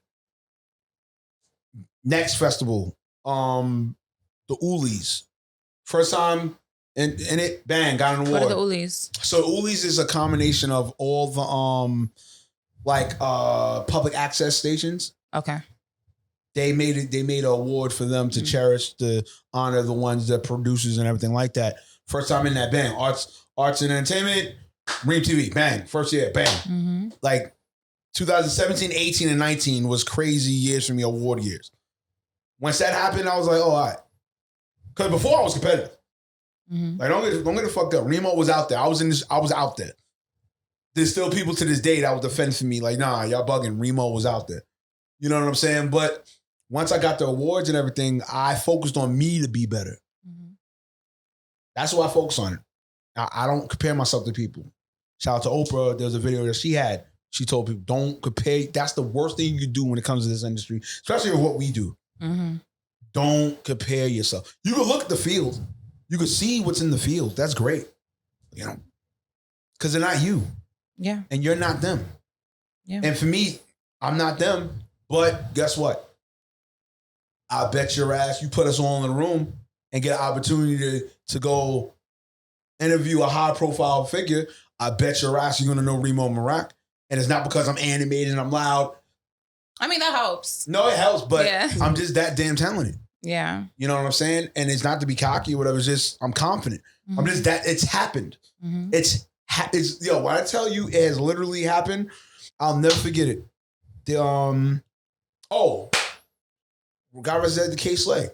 Next festival, the Oolies, first time in it, bang, got an award. What are the Oolies? So Oolies is a combination of all the public access stations. Okay. They made an award for them to cherish, to honor the ones that producers and everything like that. First time in that, bang, arts and entertainment, Reem TV, bang, first year, bang. Like 2017, 18, and 19 was crazy years for me, award years. Once that happened, I was like, oh, all right. Because before I was competitive. Like, don't get it fucked up. Remo was out there. I was out there. There's still people to this day that was defending me. Like, nah, y'all bugging. Remo was out there. You know what I'm saying? But once I got the awards and everything, I focused on me to be better. That's what I focus on. I don't compare myself to people. Shout out to Oprah. There's a video that she had. She told people, don't compare. That's the worst thing you can do when it comes to this industry, especially with what we do. Don't compare yourself. You can look at the field. You can see what's in the field. That's great. You know, because they're not you. Yeah. And you're not them. Yeah. And for me, I'm not them. But guess what? I bet your ass you put us all in the room and get an opportunity to go interview a high profile figure. I bet your ass you're going to know Reemomeerak. And it's not because I'm animated and I'm loud. I mean, that helps. No, it helps, but I'm just that damn talented. Yeah. You know what I'm saying? And it's not to be cocky or whatever. It's just, I'm confident. I'm just that, it's happened. It's when I tell you it has literally happened, I'll never forget it. God represent the K Slay.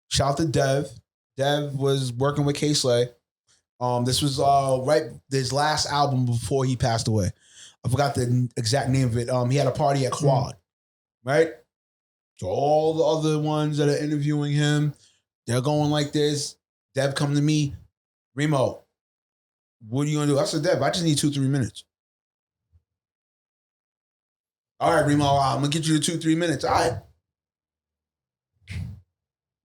Shout out to Dev. Dev was working with K Slay. This was his last album before he passed away. I forgot the exact name of it. He had a party at Quad, right? So all the other ones that are interviewing him, they're going like this. Dev come to me, Remo, what are you gonna do? I said, Dev, I just need 2-3 minutes. All right, Remo, I'm gonna get you to 2-3 minutes. All right.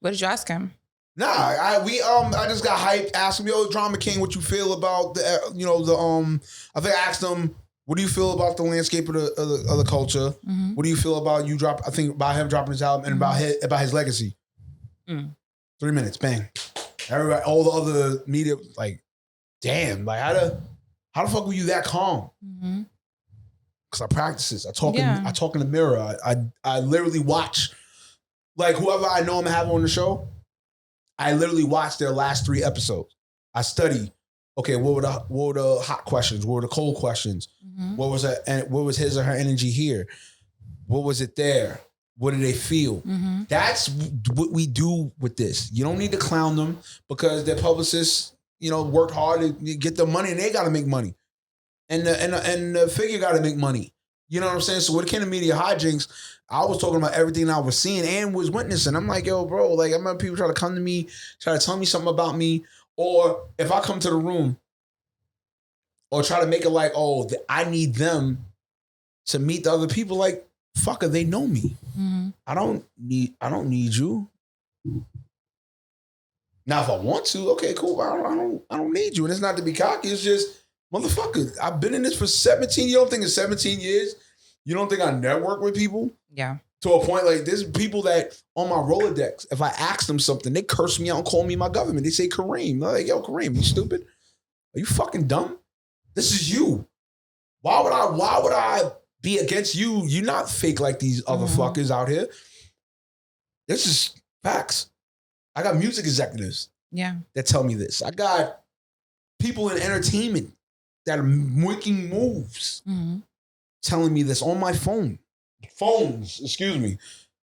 What did you ask him? Nah, I just got hyped. Asked him, yo, Drama King, what you feel about the I think I asked him, What do you feel about the landscape of the culture? Mm-hmm. What do you feel about about him dropping his album and about his legacy? 3 minutes, bang. Everybody, all the other media, like, damn, like how the fuck were you that calm? Because I practice this. I talk in the mirror. I literally watch, like, whoever I know I'm having on the show. I literally watch their last 3 episodes. I study. Okay, what were the hot questions? What were the cold questions? What was his or her energy here? What was it there? What do they feel? That's what we do with this. You don't need to clown them because their publicists, worked hard to get the money and they got to make money. And the figure got to make money. You know what I'm saying? So when it came to media hijinks, I was talking about everything I was seeing and was witnessing. I'm like, yo, bro, like I remember people try to come to me, try to tell me something about me. Or if I come to the room or try to make it like, oh, I need them to meet the other people, like, fucker, they know me. I don't need you. Now, if I want to, okay, cool. I don't need you. And it's not to be cocky. It's just, motherfucker, I've been in this for 17. You don't think in 17 years, you don't think I network with people? Yeah. To a point, like, there's people that on my Rolodex, if I ask them something, they curse me out and call me my government. They say Kareem. They're like, yo, Kareem, you stupid? Are you fucking dumb? This is you. Why would I be against you? You're not fake like these other fuckers out here. This is facts. I got music executives that tell me this. I got people in entertainment that are making moves telling me this on my phone. Phones, excuse me,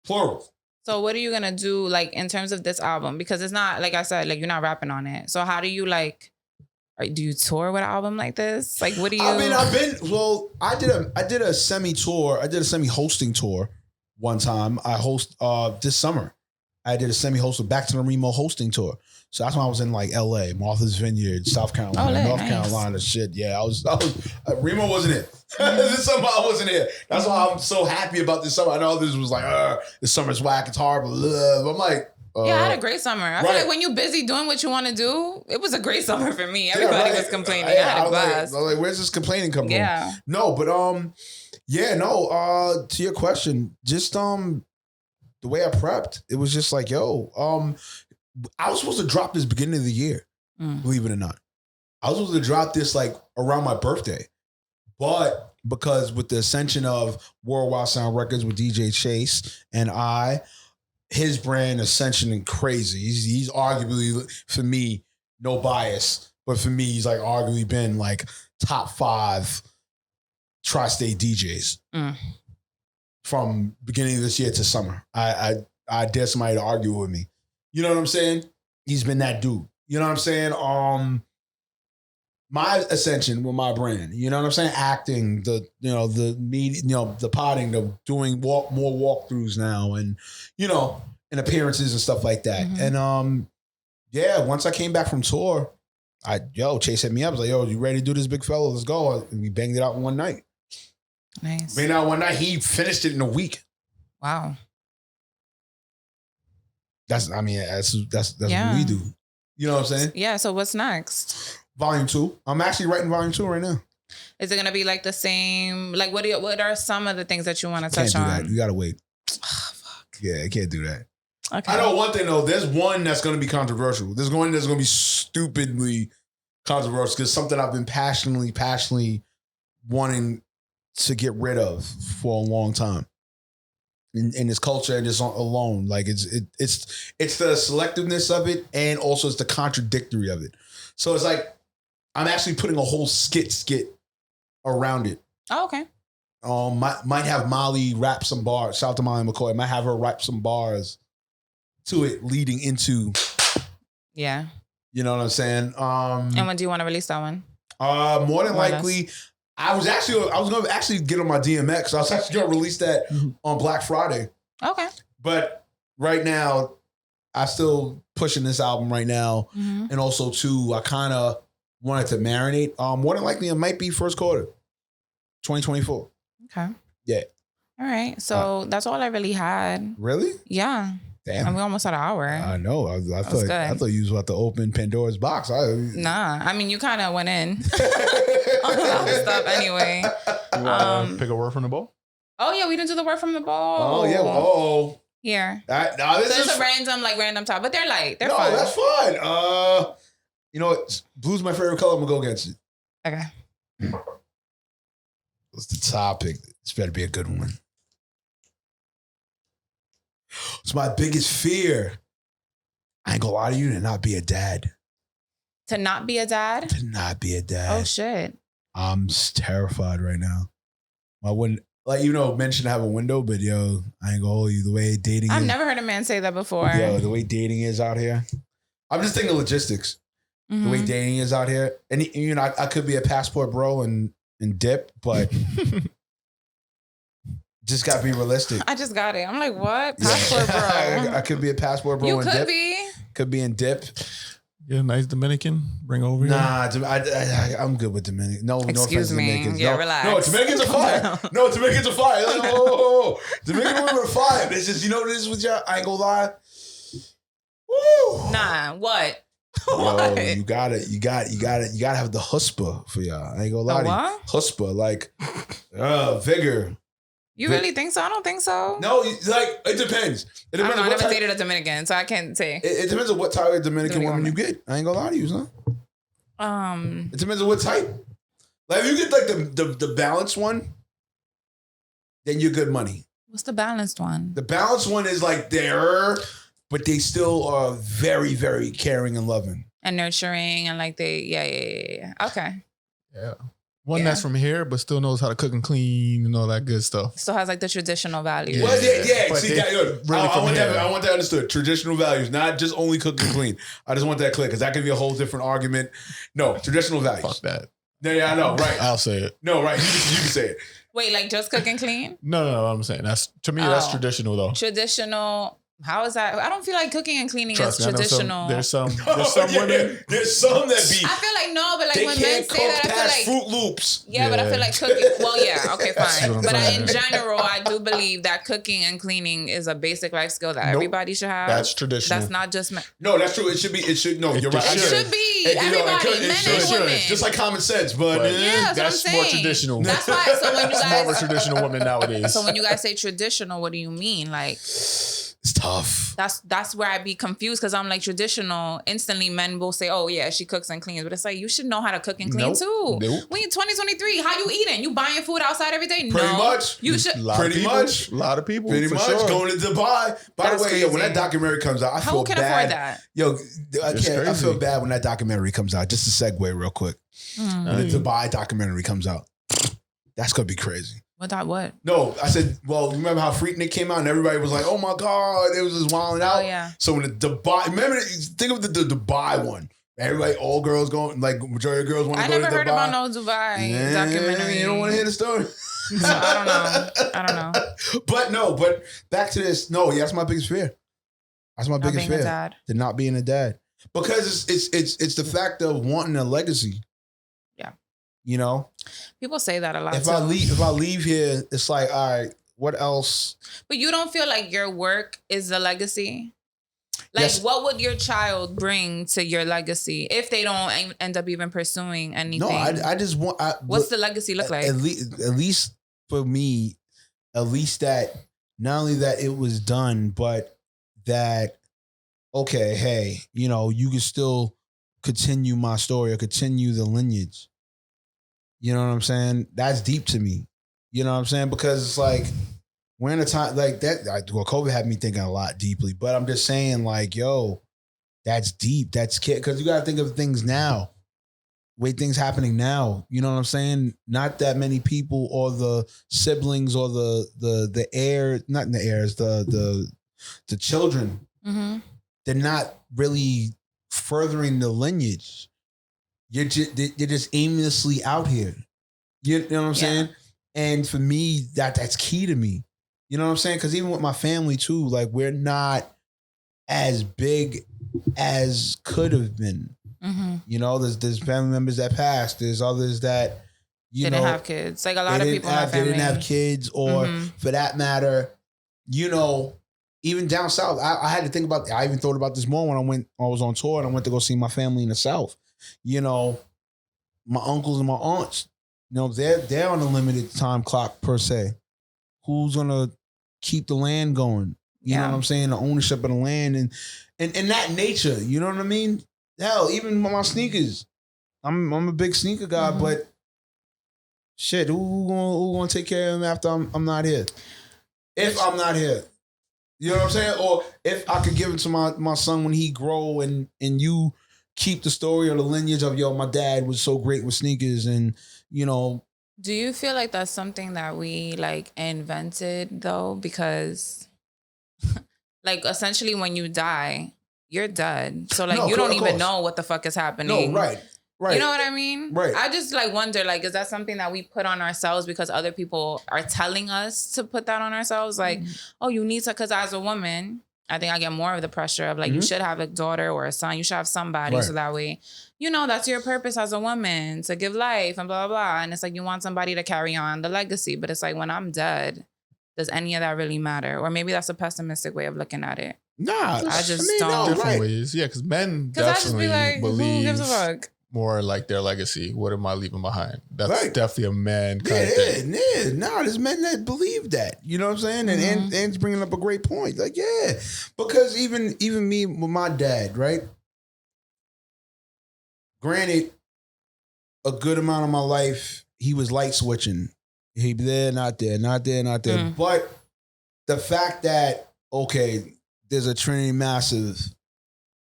plural. So what are you going to do, like, in terms of this album? Because it's not, like I said, like, you're not rapping on it. So how do you, like, do you tour with an album like this? Like, what do you... I did a semi-tour. I did a semi-hosting tour one time. I host this summer. I did a semi-hosted Back to the Remo hosting tour. So that's when I was in, like, LA, Martha's Vineyard, South Carolina, North Carolina, shit. Yeah, I was Remo wasn't it. This summer I wasn't here. That's why I'm so happy about this summer. I know others was like, this summer's whack, it's horrible. I'm like, I had a great summer. I feel like when you're busy doing what you want to do, it was a great summer for me. Everybody was complaining. I had a blast. I was like, where's this complaining come from? Yeah. No, but to your question, just the way I prepped, it was just like, yo, I was supposed to drop this beginning of the year, believe it or not. I was supposed to drop this like around my birthday. But because with the ascension of Worldwide Sound Records with DJ Chase and his brand ascension crazy. He's arguably, for me, no bias, but for me, he's like arguably been like top 5 tri-state DJs from beginning of this year to summer. I dare somebody to argue with me. You know what I'm saying? He's been that dude. You know what I'm saying? My ascension with my brand, you know what I'm saying? Acting, the media, the potting, the doing more walkthroughs now, and and appearances and stuff like that. And once I came back from tour, Chase hit me up. I was like, yo, you ready to do this, big fella? Let's go. And we banged it out in one night. Nice. Banged it out one night. He finished it in a week. Wow. That's what we do. You know what I'm saying? Yeah. So what's next? Volume 2. I'm actually writing Volume 2 right now. Is it going to be like the same? Like, what are some of the things that you want to touch on? Can't do that. You got to wait. Oh, fuck. Yeah, I can't do that. Okay. I know one thing though. There's one that's going to be controversial. There's one that's going to be stupidly controversial because something I've been passionately wanting to get rid of for a long time. In this culture and just alone, like it's the selectiveness of it, and also it's the contradictory of it. So it's like I'm actually putting a whole skit around it. Oh, okay. Might have Molly rap some bars. Shout out to Molly McCoy. Might have her rap some bars to it, leading into. Yeah. You know what I'm saying? And when do you want to release that one? More than likely. I was going to actually get on my DMX. I was actually going to release that on Black Friday. Okay. But right now, I'm still pushing this album right now. And also, too, I kind of wanted to marinate. More than likely, it might be first quarter, 2024. Okay. Yeah. All right. So that's all I really had. Really? Yeah. Damn. And we almost had an hour. I know. I was thought you was about to open Pandora's box. Nah. I mean, you kind of went in on a lot of stuff anyway. You want to pick a word from the bowl? Oh, yeah. We didn't do the word from the bowl. Oh, yeah. Oh. Here. This is a random top, but they're light. They're no, fun. That's fine. You know what? Blue's my favorite color. I'm going to go against it. Okay. What's the topic? This better be a good one. It's my biggest fear. I ain't gonna lie to you, to not be a dad. To not be a dad? To not be a dad. Oh, shit. I'm terrified right now. I wouldn't, like, mention have a window, but yo, I ain't gonna hold you. The way dating I've is. never heard a man say that before. Yo, the way dating is out here. I'm just thinking logistics. Mm-hmm. The way dating is out here. And, I could be a passport bro and dip, but just gotta be realistic. I just got it. I'm like, what? Passport bro. I could be a passport bro and dip. You could be. Could be in dip. Get a nice Dominican. Bring over here. Nah, I'm good with Dominican. No, Excuse no me. Dominicans. Yeah, no, relax. No, Dominicans are fire. No, Dominicans are fire. Like, Dominican women are fire. It's just, what it is with y'all? I ain't gonna lie. Woo. Nah, what? Yo, What? you gotta have the huspa for y'all. I ain't gonna lie to you. Huspa, like, vigor. You really think so? I don't think so. No, it depends. It depends. I never dated a Dominican, so I can't say. It depends on what type of Dominican woman you get. I ain't gonna lie to you, son. It depends on what type. Like, if you get like the balanced one, then you're good money. What's the balanced one? The balanced one is like but they still are very, very caring and loving. And nurturing and like yeah. Okay. Yeah. One that's from here, but still knows how to cook and clean and all that good stuff. Still has like the traditional values. Well, yeah. But See, I want that understood. Traditional values, not just only cook and clean. I just want that clear because that could be a whole different argument. No, traditional values. Fuck that. Yeah, I know, right? I'll say it. No, right. You can say it. Wait, like just cook and clean? No. I'm saying to me that's traditional though. Traditional. How is that? I don't feel like cooking and cleaning is traditional. There's some women. There's some that be. I feel like no, but like when men say that, I feel like Fruit Loops. Yeah, but I feel like cooking. Well, yeah, okay, fine. But saying. in general, I do believe that cooking and cleaning is a basic life skill that everybody should have. That's traditional. That's not just men. No, that's true. It should be. No, you're right. It should be everybody, men and women. Just like common sense, but yeah, that's more traditional. That's why. So when you guys more traditional women nowadays. So when you guys say traditional, what do you mean? Like. It's tough. That's where I be confused because I'm like traditional. Instantly, men will say, "Oh yeah, she cooks and cleans," but it's like you should know how to cook and clean too. Nope. We in 2023. How you eating? You buying food outside every day? Pretty much. You should. A lot of people. Pretty much. Sure. Going to Dubai. By the way, when that documentary comes out, I feel bad. Who can afford that? Yo, I feel bad when that documentary comes out. Just to segue real quick. When the Dubai documentary comes out, that's gonna be crazy. What? No, I said, well, remember how Freaknik came out and everybody was like, oh my God, it was just wilding out. Oh, yeah. So when the Dubai, think of the Dubai one. Everybody, all girls going, like majority of girls want to go to Dubai. I never heard about no Dubai documentary. You don't want to hear the story? So I don't know. But back to this. No, yeah, that's my biggest fear. That's my biggest fear. Dad. To not being a dad. Because it's the fact of wanting a legacy. Yeah. You know? People say that a lot. If I leave here, it's like, all right, what else? But you don't feel like your work is the legacy? Like, yes. What would your child bring to your legacy if they don't end up even pursuing anything? No, I just want... What's the legacy look like? At least for me, at least that, not only that it was done, but that, okay, hey, you know, you can still continue my story or continue the lineage. You know what I'm saying? That's deep to me. You know what I'm saying? Because it's like, we're in a time like that. Well, COVID had me thinking a lot deeply, but I'm just saying, like, yo, that's deep. That's because you got to think of things now, way things happening now. You know what I'm saying? Not that many people or the siblings or the heir, not the heirs, the children. Mm-hmm. They're not really furthering the lineage. You're just aimlessly out here. You know what I'm saying? And for me, that's key to me. You know what I'm saying? Because even with my family too, like we're not as big as could have been. Mm-hmm. You know, there's family members that passed. There's others that didn't have kids. Like a lot of people in my family. They didn't have kids, or for that matter, you know, even down south, I had to think about. I even thought about this more when I was on tour and I went to go see my family in the south. You know, my uncles and my aunts. You know, they're on a limited time clock per se. Who's gonna keep the land going? You know what I'm saying? The ownership of the land and that nature. You know what I mean? Hell, even my sneakers. I'm a big sneaker guy, but shit, who gonna take care of them after I'm not here? If I'm not here. You know what I'm saying? Or if I could give it to my son when he grow and you keep the story or the lineage of, my dad was so great with sneakers and, you know. Do you feel like that's something that we like invented though? Because like essentially when you die, you're dead. So like you don't even know what the fuck is happening. No, right. You know what I mean? Right. I just like wonder, like, is that something that we put on ourselves because other people are telling us to put that on ourselves? Like, oh, you need to, because as a woman, I think I get more of the pressure of like, you should have a daughter or a son. You should have somebody. So that way, that's your purpose as a woman, to give life and blah, blah, blah. And it's like, you want somebody to carry on the legacy. But it's like, when I'm dead, does any of that really matter? Or maybe that's a pessimistic way of looking at it. Nah. I just don't. Different ways. Yeah, because men definitely I just be like, who gives a fuck? More like their legacy. What am I leaving behind? That's definitely a man kind of thing. Yeah, no, there's men that believe that. You know what I'm saying? And Ann's bringing up a great point. Like, yeah, because even me with my dad, right? Granted, a good amount of my life, he was light switching. He'd be there, not there, not there, not there. But the fact that, okay, there's a Trinity Massive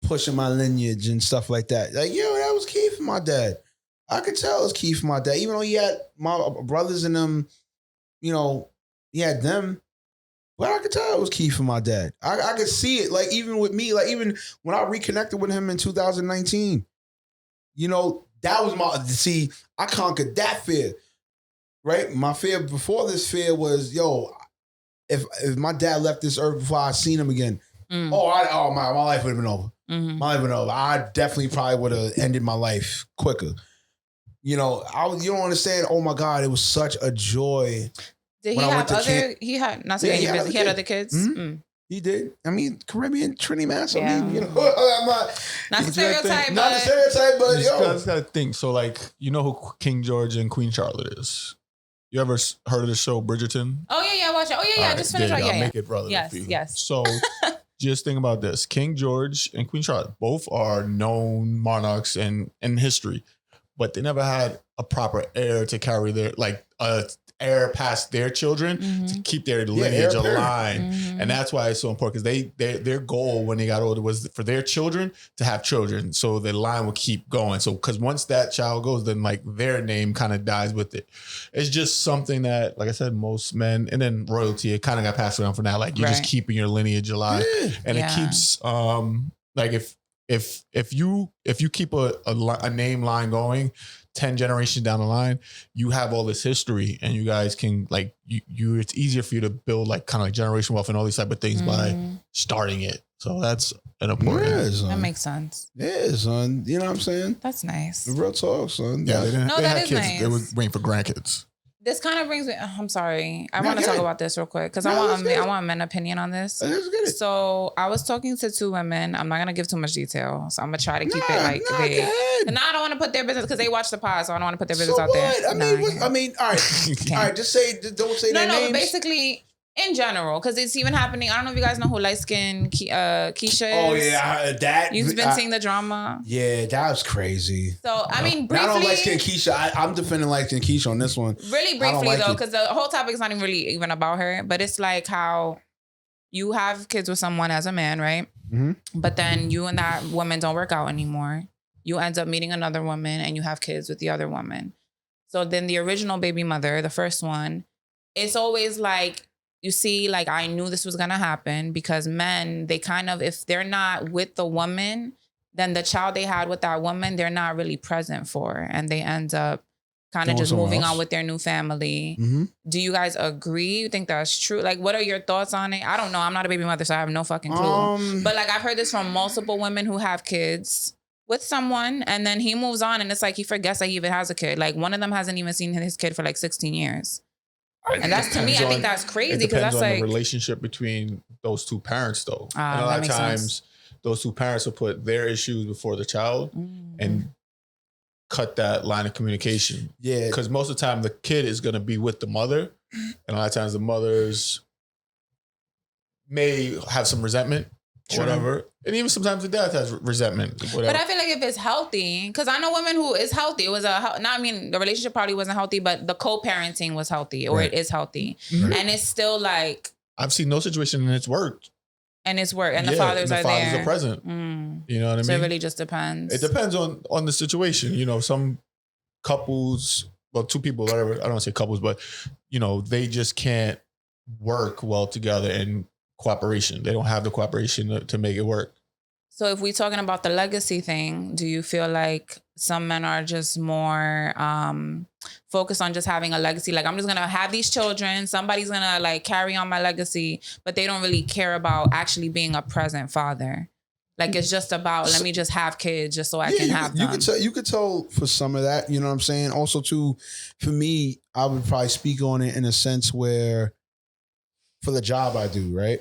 pushing my lineage and stuff like that. Like, that was key for my dad. I could tell it was key for my dad. Even though he had my brothers and them, he had them. But I could tell it was key for my dad. I could see it. Like, even with me, like, even when I reconnected with him in 2019, that was I conquered that fear, right? My fear before this fear was, if my dad left this earth before I seen him again, my life would have been over. My life would have been over. I definitely probably would have ended my life quicker. You don't understand. Oh my God, it was such a joy. Did he have other? He had other kids. Mm-hmm. He did. I mean, Caribbean Trinity Mass. Yeah. I mean, I'm not a stereotype. Not a stereotype, but you guys gotta think. So, like, you know who King George and Queen Charlotte is? You ever heard of the show Bridgerton? Oh yeah, watch it. Oh yeah, just finished. I'll make it relevant for you. Yes. So. Just think about this. King George and Queen Charlotte both are known monarchs in history, but they never had a proper heir to carry their, like, heir past their children to keep their lineage alive. And that's why it's so important, because their goal when they got older was for their children to have children, so the line will keep going. So because once that child goes, then like their name kind of dies with it. It's just something that, like I said, most men, and then royalty, it kind of got passed around for now. Like, you're just keeping your lineage alive, and it keeps like if you keep a name line going 10 generations down the line, you have all this history, and you guys can, like, you it's easier for you to build like kind of like generation wealth and all these type of things by starting it. So that's an important. That makes sense. Yeah, son. You know what I'm saying? That's nice. Real talk, son. Yeah, they had is kids. nice. They were waiting for grandkids. This kind of brings me. I'm sorry. I want to talk about this real quick because I want men's opinion on this. So I was talking to two women. I'm not gonna give too much detail, so I'm gonna try to keep it like vague. And I don't want to put their business because they watch the pod, so I don't want to put their business out there. I mean, all right, just don't say their names. But basically, in general, because it's even happening. I don't know if you guys know who light skin Keisha is. Oh yeah, that you've been seeing the drama. Yeah, that was crazy. So I mean, briefly, I don't light skin Keisha. I'm defending light skin Keisha on this one. Really briefly though, because the whole topic is not even about her, but it's like how you have kids with someone as a man, right? But then you and that woman don't work out anymore. You end up meeting another woman and you have kids with the other woman. So then the original baby mother, the first one, it's always like, you see, like, I knew this was going to happen because men, they kind of, if they're not with the woman, then the child they had with that woman, they're not really present for. And they end up kind of just moving on with their new family. Do you guys agree? You think that's true? Like, what are your thoughts on it? I don't know. I'm not a baby mother, so I have no fucking clue. But like, I've heard this from multiple women who have kids with someone, and then he moves on, and it's like he forgets that he even has a kid. Like, one of them hasn't even seen his kid for like 16 years. And that's, to me, I think that's crazy, It because depends that's on like the relationship between those two parents, though. And a that lot of makes times, sense. those two parents will put their issues before the child and cut that line of communication. Yeah. Because most of the time, the kid is going to be with the mother. And a lot of times, the mothers may have some resentment. True. Whatever. And even sometimes the dad has resentment. Whatever. But I feel like if it's healthy, because I know women who is healthy. It was the relationship probably wasn't healthy, but the co-parenting was healthy, or it is healthy. Right. And it's still like, I've seen no situation and it's worked. And it's work, and the fathers are there. The fathers are present. You know what I mean? So it really just depends. It depends on the situation. You know, some couples, well, two people, whatever. I don't want to say couples, but you know, they just can't work well together in cooperation. They don't have the cooperation to make it work. So if we're talking about the legacy thing, do you feel like some men are just more focused on just having a legacy? Like, I'm just going to have these children. Somebody's going to like carry on my legacy, but they don't really care about actually being a present father. Like, it's just about, let me just have kids just so I can have them. You could tell for some of that, you know what I'm saying? Also too, for me, I would probably speak on it in a sense where for the job I do, right?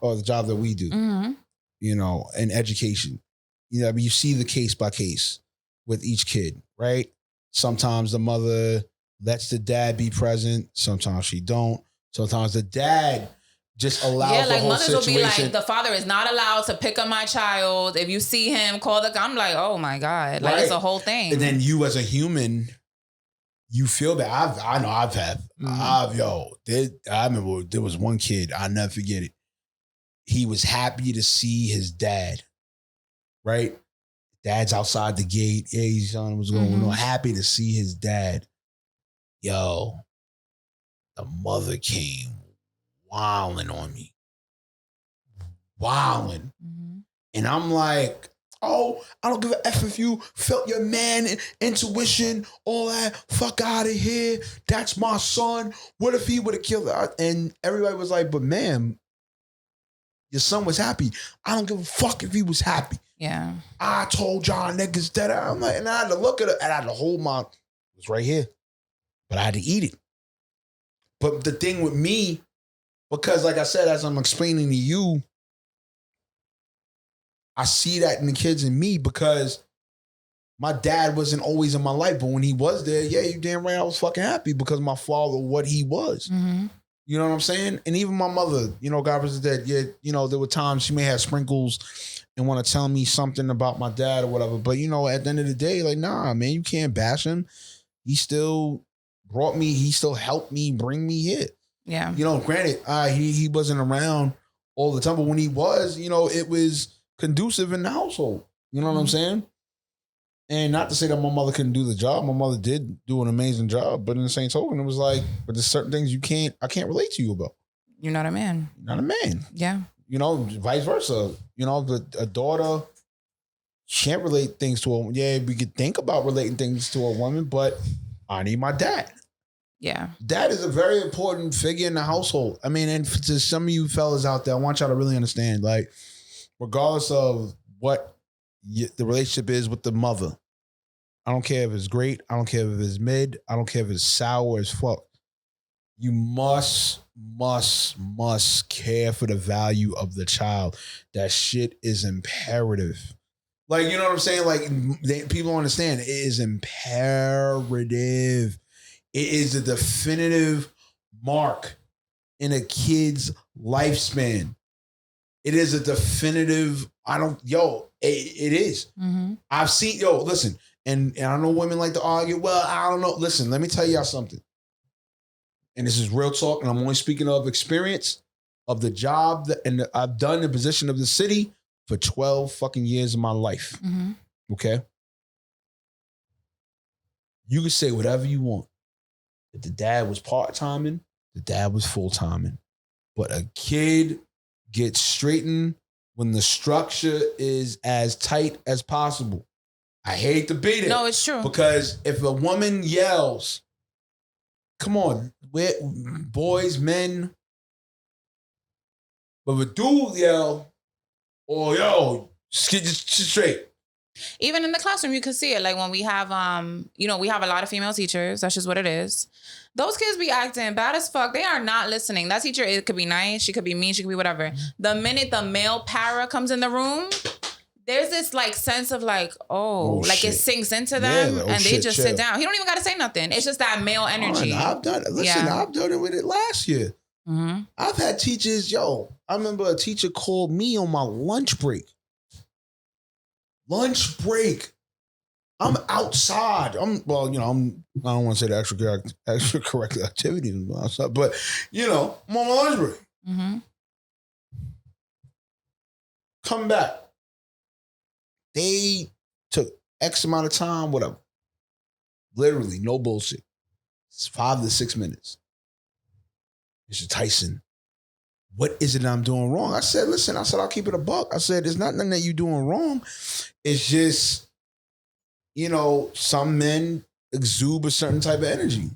Or the job that we do. Mm-hmm. You know, in education, you know, I mean, you see the case by case with each kid, right? Sometimes the mother lets the dad be present. Sometimes she don't. Sometimes the dad just allows the whole mothers situation. Will be like, the father is not allowed to pick up my child. If you see him, call the. I'm like, oh my God, like it's a whole thing. And then you, as a human, you feel bad. I remember there was one kid. I'll never forget it. He was happy to see his dad, right? Dad's outside the gate. Yeah, he's telling him what's going on. Happy to see his dad. Yo, the mother came wilding on me. Wilding. Mm-hmm. And I'm like, oh, I don't give a F if you felt your man intuition, all that. Fuck out of here. That's my son. What if he would have killed her? And everybody was like, but ma'am, your son was happy. I don't give a fuck if he was happy. Yeah. I told y'all niggas that. I'm like, and I had to look at it, and I had to hold my, it was right here. But I had to eat it. But the thing with me, because like I said, as I'm explaining to you, I see that in the kids and me, because my dad wasn't always in my life. But when he was there, yeah, you damn right, I was fucking happy because my father, what he was. Mm-hmm. You know what I'm saying? And even my mother, you know, God was dead. Yeah, you know, there were times she may have sprinkles and want to tell me something about my dad or whatever. But, you know, at the end of the day, like, nah, man, you can't bash him. He still brought me, he still helped me bring me here. Yeah. You know, granted, he wasn't around all the time, but when he was, you know, it was conducive in the household. You know what I'm saying? And not to say that my mother couldn't do the job. My mother did do an amazing job. But in the same token, it was like, but there's certain things I can't relate to you about. You're not a man. You're not a man. Yeah. You know, vice versa. You know, a daughter can't relate things to a woman. Yeah, we could think about relating things to a woman, but I need my dad. Yeah. Dad is a very important figure in the household. I mean, and to some of you fellas out there, I want y'all to really understand, like, regardless of what the relationship is with the mother. I don't care if it's great. I don't care if it's mid. I don't care if it's sour as fuck. You must care for the value of the child. That shit is imperative. Like, you know what I'm saying? Like, people understand it is imperative. It is a definitive mark in a kid's lifespan. It is a definitive, it is. Mm-hmm. I've seen, listen, and I know women like to argue, well, I don't know. Listen, let me tell y'all something. And this is real talk, and I'm only speaking of experience of the job I've done in the position of the city for 12 fucking years of my life. Mm-hmm. Okay? You can say whatever you want. If the dad was part-timing, the dad was full-timing. But a kid gets straightened when the structure is as tight as possible. I hate to beat it. No, it's true. Because if a woman yells, come on, boys, men, but if a dude yell, oh, yo, just straight. Even in the classroom, you can see it. Like when we have, we have a lot of female teachers. That's just what it is. Those kids be acting bad as fuck. They are not listening. That teacher, it could be nice. She could be mean. She could be whatever. The minute the male para comes in the room, there's this like sense of like, like shit. It sinks into them and they just sit down. He don't even got to say nothing. It's just that male energy. I've done it. Listen, I've done it with it last year. Mm-hmm. I've had teachers, I remember a teacher called me on my lunch break. Lunch break. I'm outside. I don't want to say the extracurricular activities, but I'm on my lunch break. Mm-hmm. Come back. They took X amount of time, whatever. Literally, no bullshit. It's 5 to 6 minutes. Mr. Tyson, what is it I'm doing wrong? I said, listen, I'll keep it a buck. I said, there's nothing that you're doing wrong. It's just, some men exude a certain type of energy.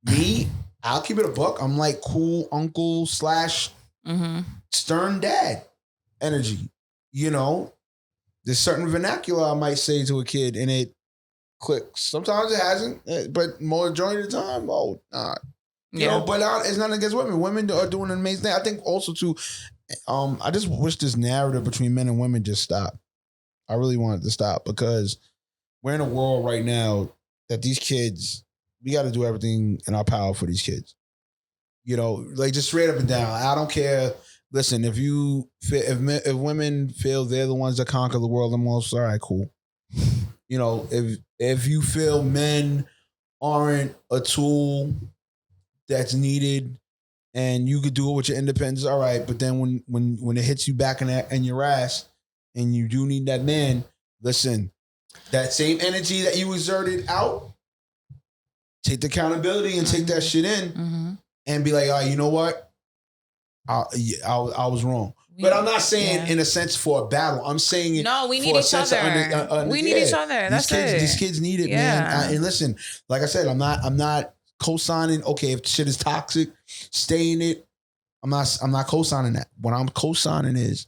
Me, I'll keep it a buck. I'm like cool uncle / stern dad energy. There's certain vernacular I might say to a kid and it clicks. Sometimes it hasn't, but majority of the time, nah. But it's nothing against women. Women are doing an amazing thing. I think also too, I just wish this narrative between men and women just stopped. I really want it to stop because we're in a world right now that these kids, we got to do everything in our power for these kids. Like just straight up and down. I don't care. Listen, if women feel they're the ones that conquer the world the most, all right, cool. If you feel men aren't a tool that's needed and you could do it with your independence, all right. But then when it hits you back in your ass and you do need that man, listen, that same energy that you exerted out, take the accountability and take that shit in and be like, all right, you know what? I was wrong. But I'm not saying in a sense for a battle. I'm saying it we need each other. We need each other. That's it. These kids need it, man. And listen, like I said, I'm not co-signing. Okay, if shit is toxic, stay in it. I'm not co-signing that. What I'm co-signing is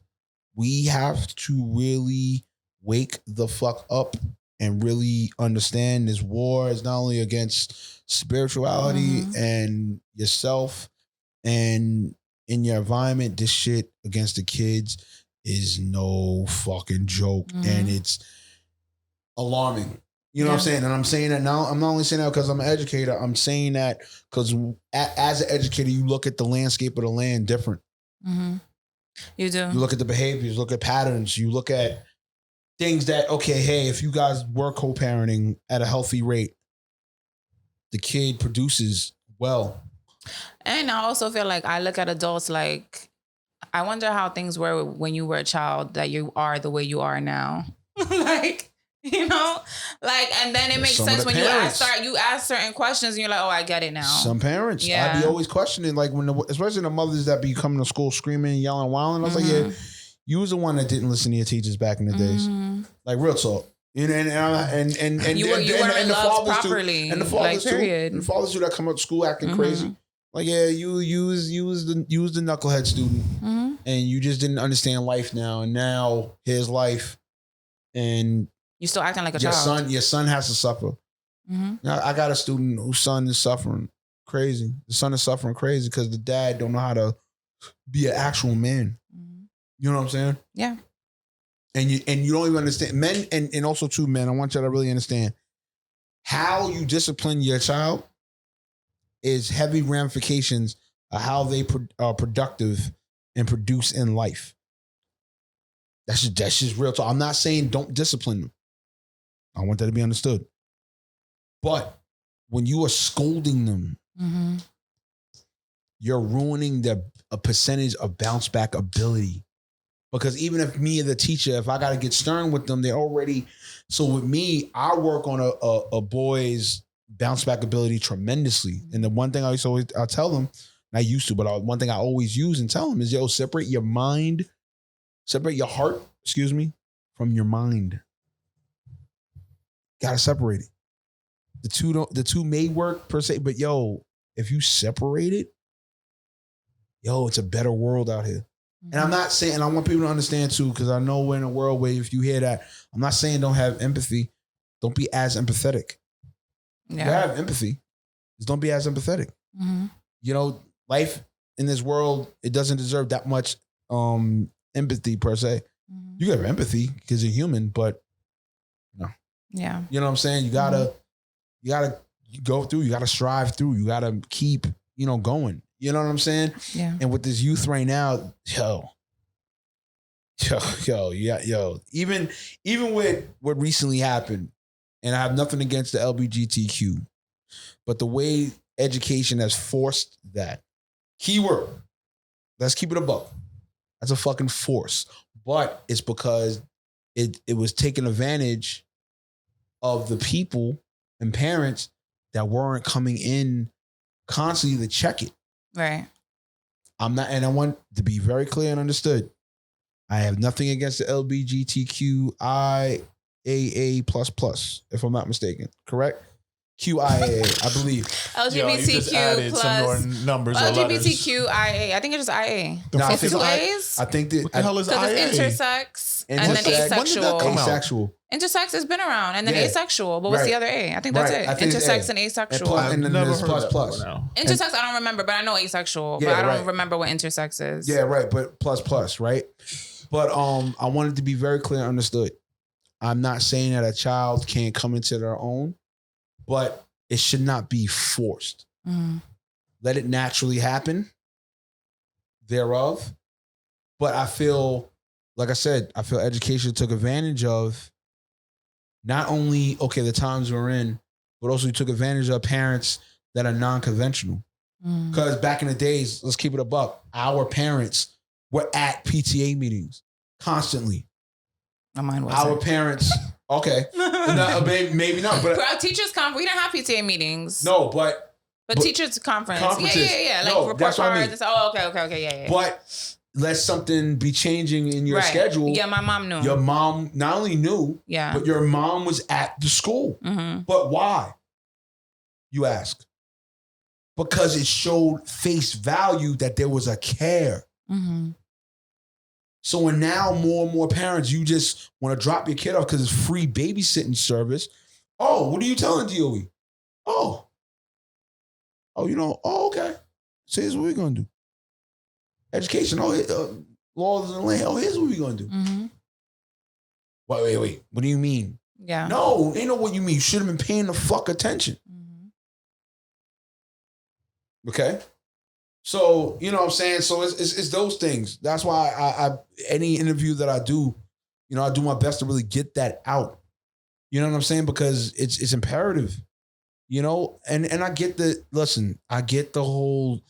we have to really wake the fuck up and really understand this war is not only against spirituality and yourself and in your environment, this shit against the kids is no fucking joke. And it's alarming. You know what I'm saying? And I'm saying that now. I'm not only saying that because I'm an educator. I'm saying that because as an educator, you look at the landscape of the land different. You do. You look at the behaviors, look at patterns. You look at things that, okay, hey, if you guys were co-parenting at a healthy rate, the kid produces well. And I also feel like I look at adults like, I wonder how things were when you were a child that you are the way you are now. And then it makes sense when you ask certain questions and you're like, oh, I get it now. Some parents, I'd be always questioning, like especially the mothers that be coming to school screaming, yelling, wilding. I was like, yeah, you was the one that didn't listen to your teachers back in the days. Like real talk. And you weren't loved properly. And the fathers too. And the fathers too that come up to school acting crazy. Like, yeah, you was the knucklehead student, and you just didn't understand life now. And now here's life, and you still acting like a child. Your son has to suffer. Now, I got a student whose son is suffering crazy. The son is suffering crazy because the dad don't know how to be an actual man. You know what I'm saying? Yeah. And you don't even understand men, and also too, men. I want you to really understand how you discipline your child is heavy ramifications of how they are productive and produce in life. That's just real talk. I'm not saying don't discipline them. I want that to be understood. But when you are scolding them, you're ruining a percentage of bounce back ability. Because even if me as the teacher, if I got to get stern with them, they're already. So with me, I work on a boy's bounce back ability tremendously. And the one thing I tell them, not used to, but one thing I always use and tell them is, separate your heart, from your mind. Gotta separate it. The two may work per se, but if you separate it, it's a better world out here. And I'm not saying, and I want people to understand too, because I know we're in a world where if you hear that, I'm not saying don't have empathy. Don't be as empathetic. Yeah. You have empathy. Just don't be as empathetic. Mm-hmm. You know, life in this world, it doesn't deserve that much empathy per se. Mm-hmm. You have empathy because you're human, but no. Yeah. You know what I'm saying? You gotta go through, you gotta strive through, you gotta keep, going. You know what I'm saying? Yeah. And with this youth right now, even with what recently happened, and I have nothing against the LGBTQ, but the way education has forced that, keyword, let's keep it above. That's a fucking force. But it's because it was taking advantage of the people and parents that weren't coming in constantly to check it. Right. I'm not, and I want to be very clear and understood. I have nothing against the LGBTQIAA++, if I'm not mistaken. Correct? QIAA, I believe. LGBTQ plus some more numbers. LGBTQIA. I think it's just IA. It's two A's. I think that What the hell is Because IA? it's intersex and then When did that asexual. come out? asexual. Intersex has been around, and then Yeah. asexual. But what's Right. the other A? I think that's Right. I it. think it's Intersex A. and asexual. And then Never there's heard plus that plus. before now. Intersex, I don't remember, but I know asexual. Yeah, but I don't right. remember what intersex is. Yeah, right. But plus, right? But I wanted to be very clear and understood. I'm not saying that a child can't come into their own, but it should not be forced. Mm. Let it naturally happen thereof. But I feel, like I said, education took advantage of not only, the times we're in, but also took advantage of parents that are non-conventional. Because back in the days, let's keep it a buck, our parents were at PTA meetings constantly. Mine wasn't. Our parents, no, maybe not, but For our teachers' conference, we didn't have PTA meetings. no, but teachers' conference. Conferences. Yeah. Like No, report that's what I cards. mean. Okay. Yeah. but let something be changing in your Right. schedule. Yeah, my mom knew. Your mom not only knew, Yeah. but your mom was at the school. Mm-hmm. But why? You ask. Because it showed face value that there was a care. Mm-hmm. So when now more and more parents, you just want to drop your kid off because it's free babysitting service. Oh, what are you telling DOE? Oh, okay. So here's what we're going to do. Education. Laws in the land. Oh, here's what we're going to do. Mm-hmm. Wait. What do you mean? Yeah. No, ain't know what you mean. You should have been paying the fuck attention. Mm-hmm. Okay. So, you know what I'm saying? So it's those things. That's why I any interview that I do, I do my best to really get that out. You know what I'm saying? Because it's imperative, and I get I get the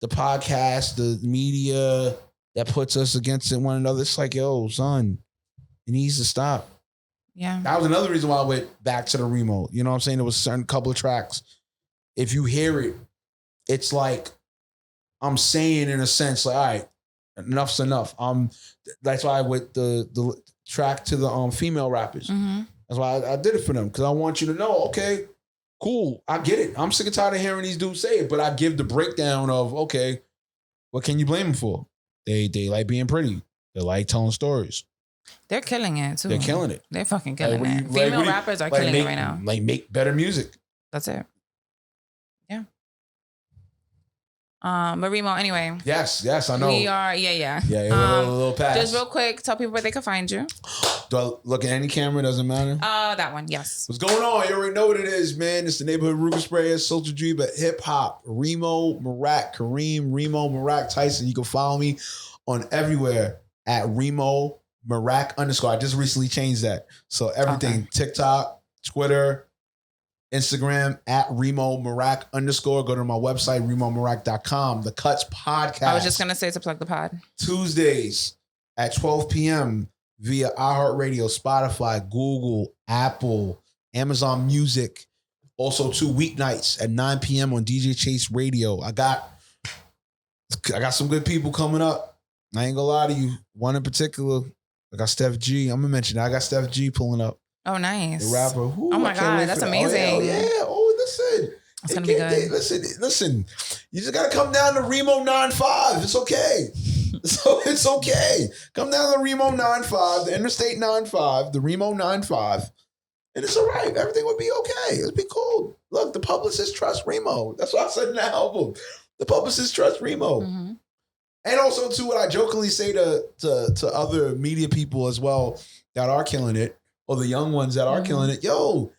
podcast, the media that puts us against one another. It's like, yo, son, it needs to stop. Yeah. That was another reason why I went back to the Remo. You know what I'm saying? There was a certain couple of tracks. If you hear it, it's like, I'm saying in a sense, like, all right, enough's enough. That's why I went the track to the female rappers. Mm-hmm. That's why I did it for them, because I want you to know, okay, cool, I get it. I'm sick and tired of hearing these dudes say it, but I give the breakdown of, okay, what can you blame them for? They like being pretty. They like telling stories. They're killing it too. They're killing it. They're fucking killing Like, it. Female rappers are killing it right now. Like, make better music. That's it. Yeah. But Remo, anyway. Yes, I know. We are, yeah. Yeah, a little pass. Just real quick, tell people where they can find you. Do I look at any camera? Doesn't matter. That one, yes. What's going on? You already know what it is, man. It's the neighborhood Ruger Sprayer, Social Dream, but hip hop. Reemomeerak, Kareem, Reemomeerak Tyson. You can follow me on everywhere at Reemomeerak _ I just recently changed that. So everything, TikTok, Twitter, Instagram at Reemomeerak _ Go to my website, reemomeerak.com. The Cuts Podcast. I was just going to say to plug the pod. Tuesdays at 12 p.m. via iHeartRadio, Spotify, Google, Apple, Amazon Music. Also 2 weeknights at 9 p.m. on DJ Chase Radio. I got some good people coming up. I ain't gonna lie to you. One in particular, I got Steph G. I'm gonna mention that. I got Steph G pulling up. Oh, nice. The rapper. Ooh, oh my God, that's amazing. Oh, yeah. Oh, listen. It's gonna be good. Listen. You just gotta come down to Remo 95. It's okay. So it's okay. Come down to the Remo 95, the Interstate 95, the Remo 95, and it's all right. Everything would be okay. It'd be cool. Look, the publicists trust Remo. That's what I said in the album. The publicists trust Remo. Mm-hmm. And also, too, what I jokingly say to other media people as well that are killing it, or the young ones that are killing it, yo,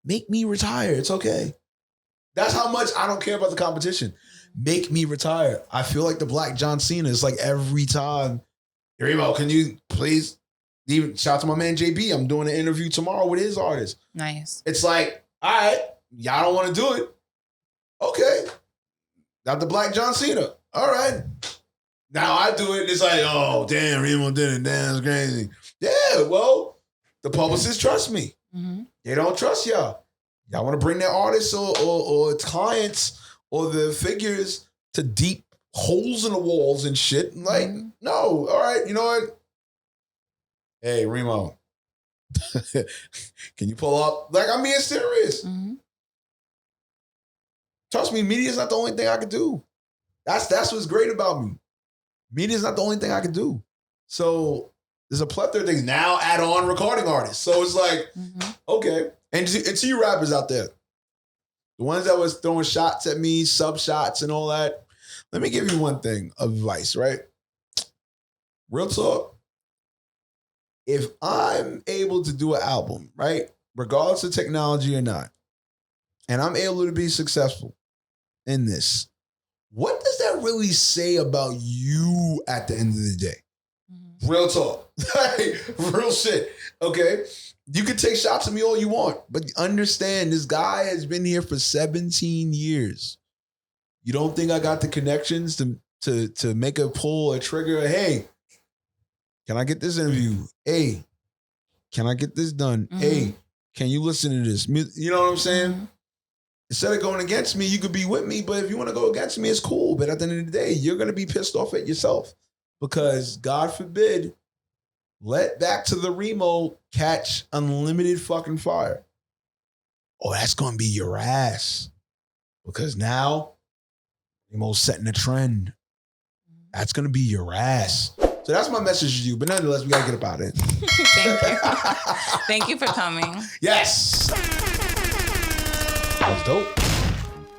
make me retire. It's okay. That's how much I don't care about the competition. Make me retire. I feel like the Black John Cena. It's like every time, Remo, can you please even shout out to my man JB? I'm doing an interview tomorrow with his artist. Nice. It's like, all right, y'all don't want to do it. Okay. Got the Black John Cena. All right. Now I do it, and it's like, oh, damn, Remo did it. Damn, it's crazy. Yeah, well, the publicists trust me. Mm-hmm. They don't trust y'all. Y'all want to bring their artists or its clients or the figures to deep holes in the walls and shit. Like, no. All right, you know what? Hey, Remo, can you pull up? Like, I'm being serious. Mm-hmm. Trust me, media's not the only thing I could do. That's what's great about me. Media's not the only thing I could do. So there's a plethora of things. Now add on recording artists. So it's like, okay. And to you rappers out there, the ones that was throwing shots at me, sub shots and all that, let me give you one thing of advice, right? Real talk. If I'm able to do an album, right, regardless of technology or not, and I'm able to be successful in this, what does that really say about you at the end of the day? Real talk. Real shit. Okay? You can take shots at me all you want, but understand this guy has been here for 17 years. You don't think I got the connections to make a pull, a trigger? Hey, can I get this interview? Hey, can I get this done? Hey, can you listen to this? You know what I'm saying? Instead of going against me, you could be with me, but if you want to go against me, it's cool. But at the end of the day, you're going to be pissed off at yourself because, God forbid, let Back to the Remo catch unlimited fucking fire. Oh, that's going to be your ass. Because now, Remo's setting a trend. That's going to be your ass. So that's my message to you. But nonetheless, we got to get about it. Thank you. Thank you for coming. Yes. That was dope.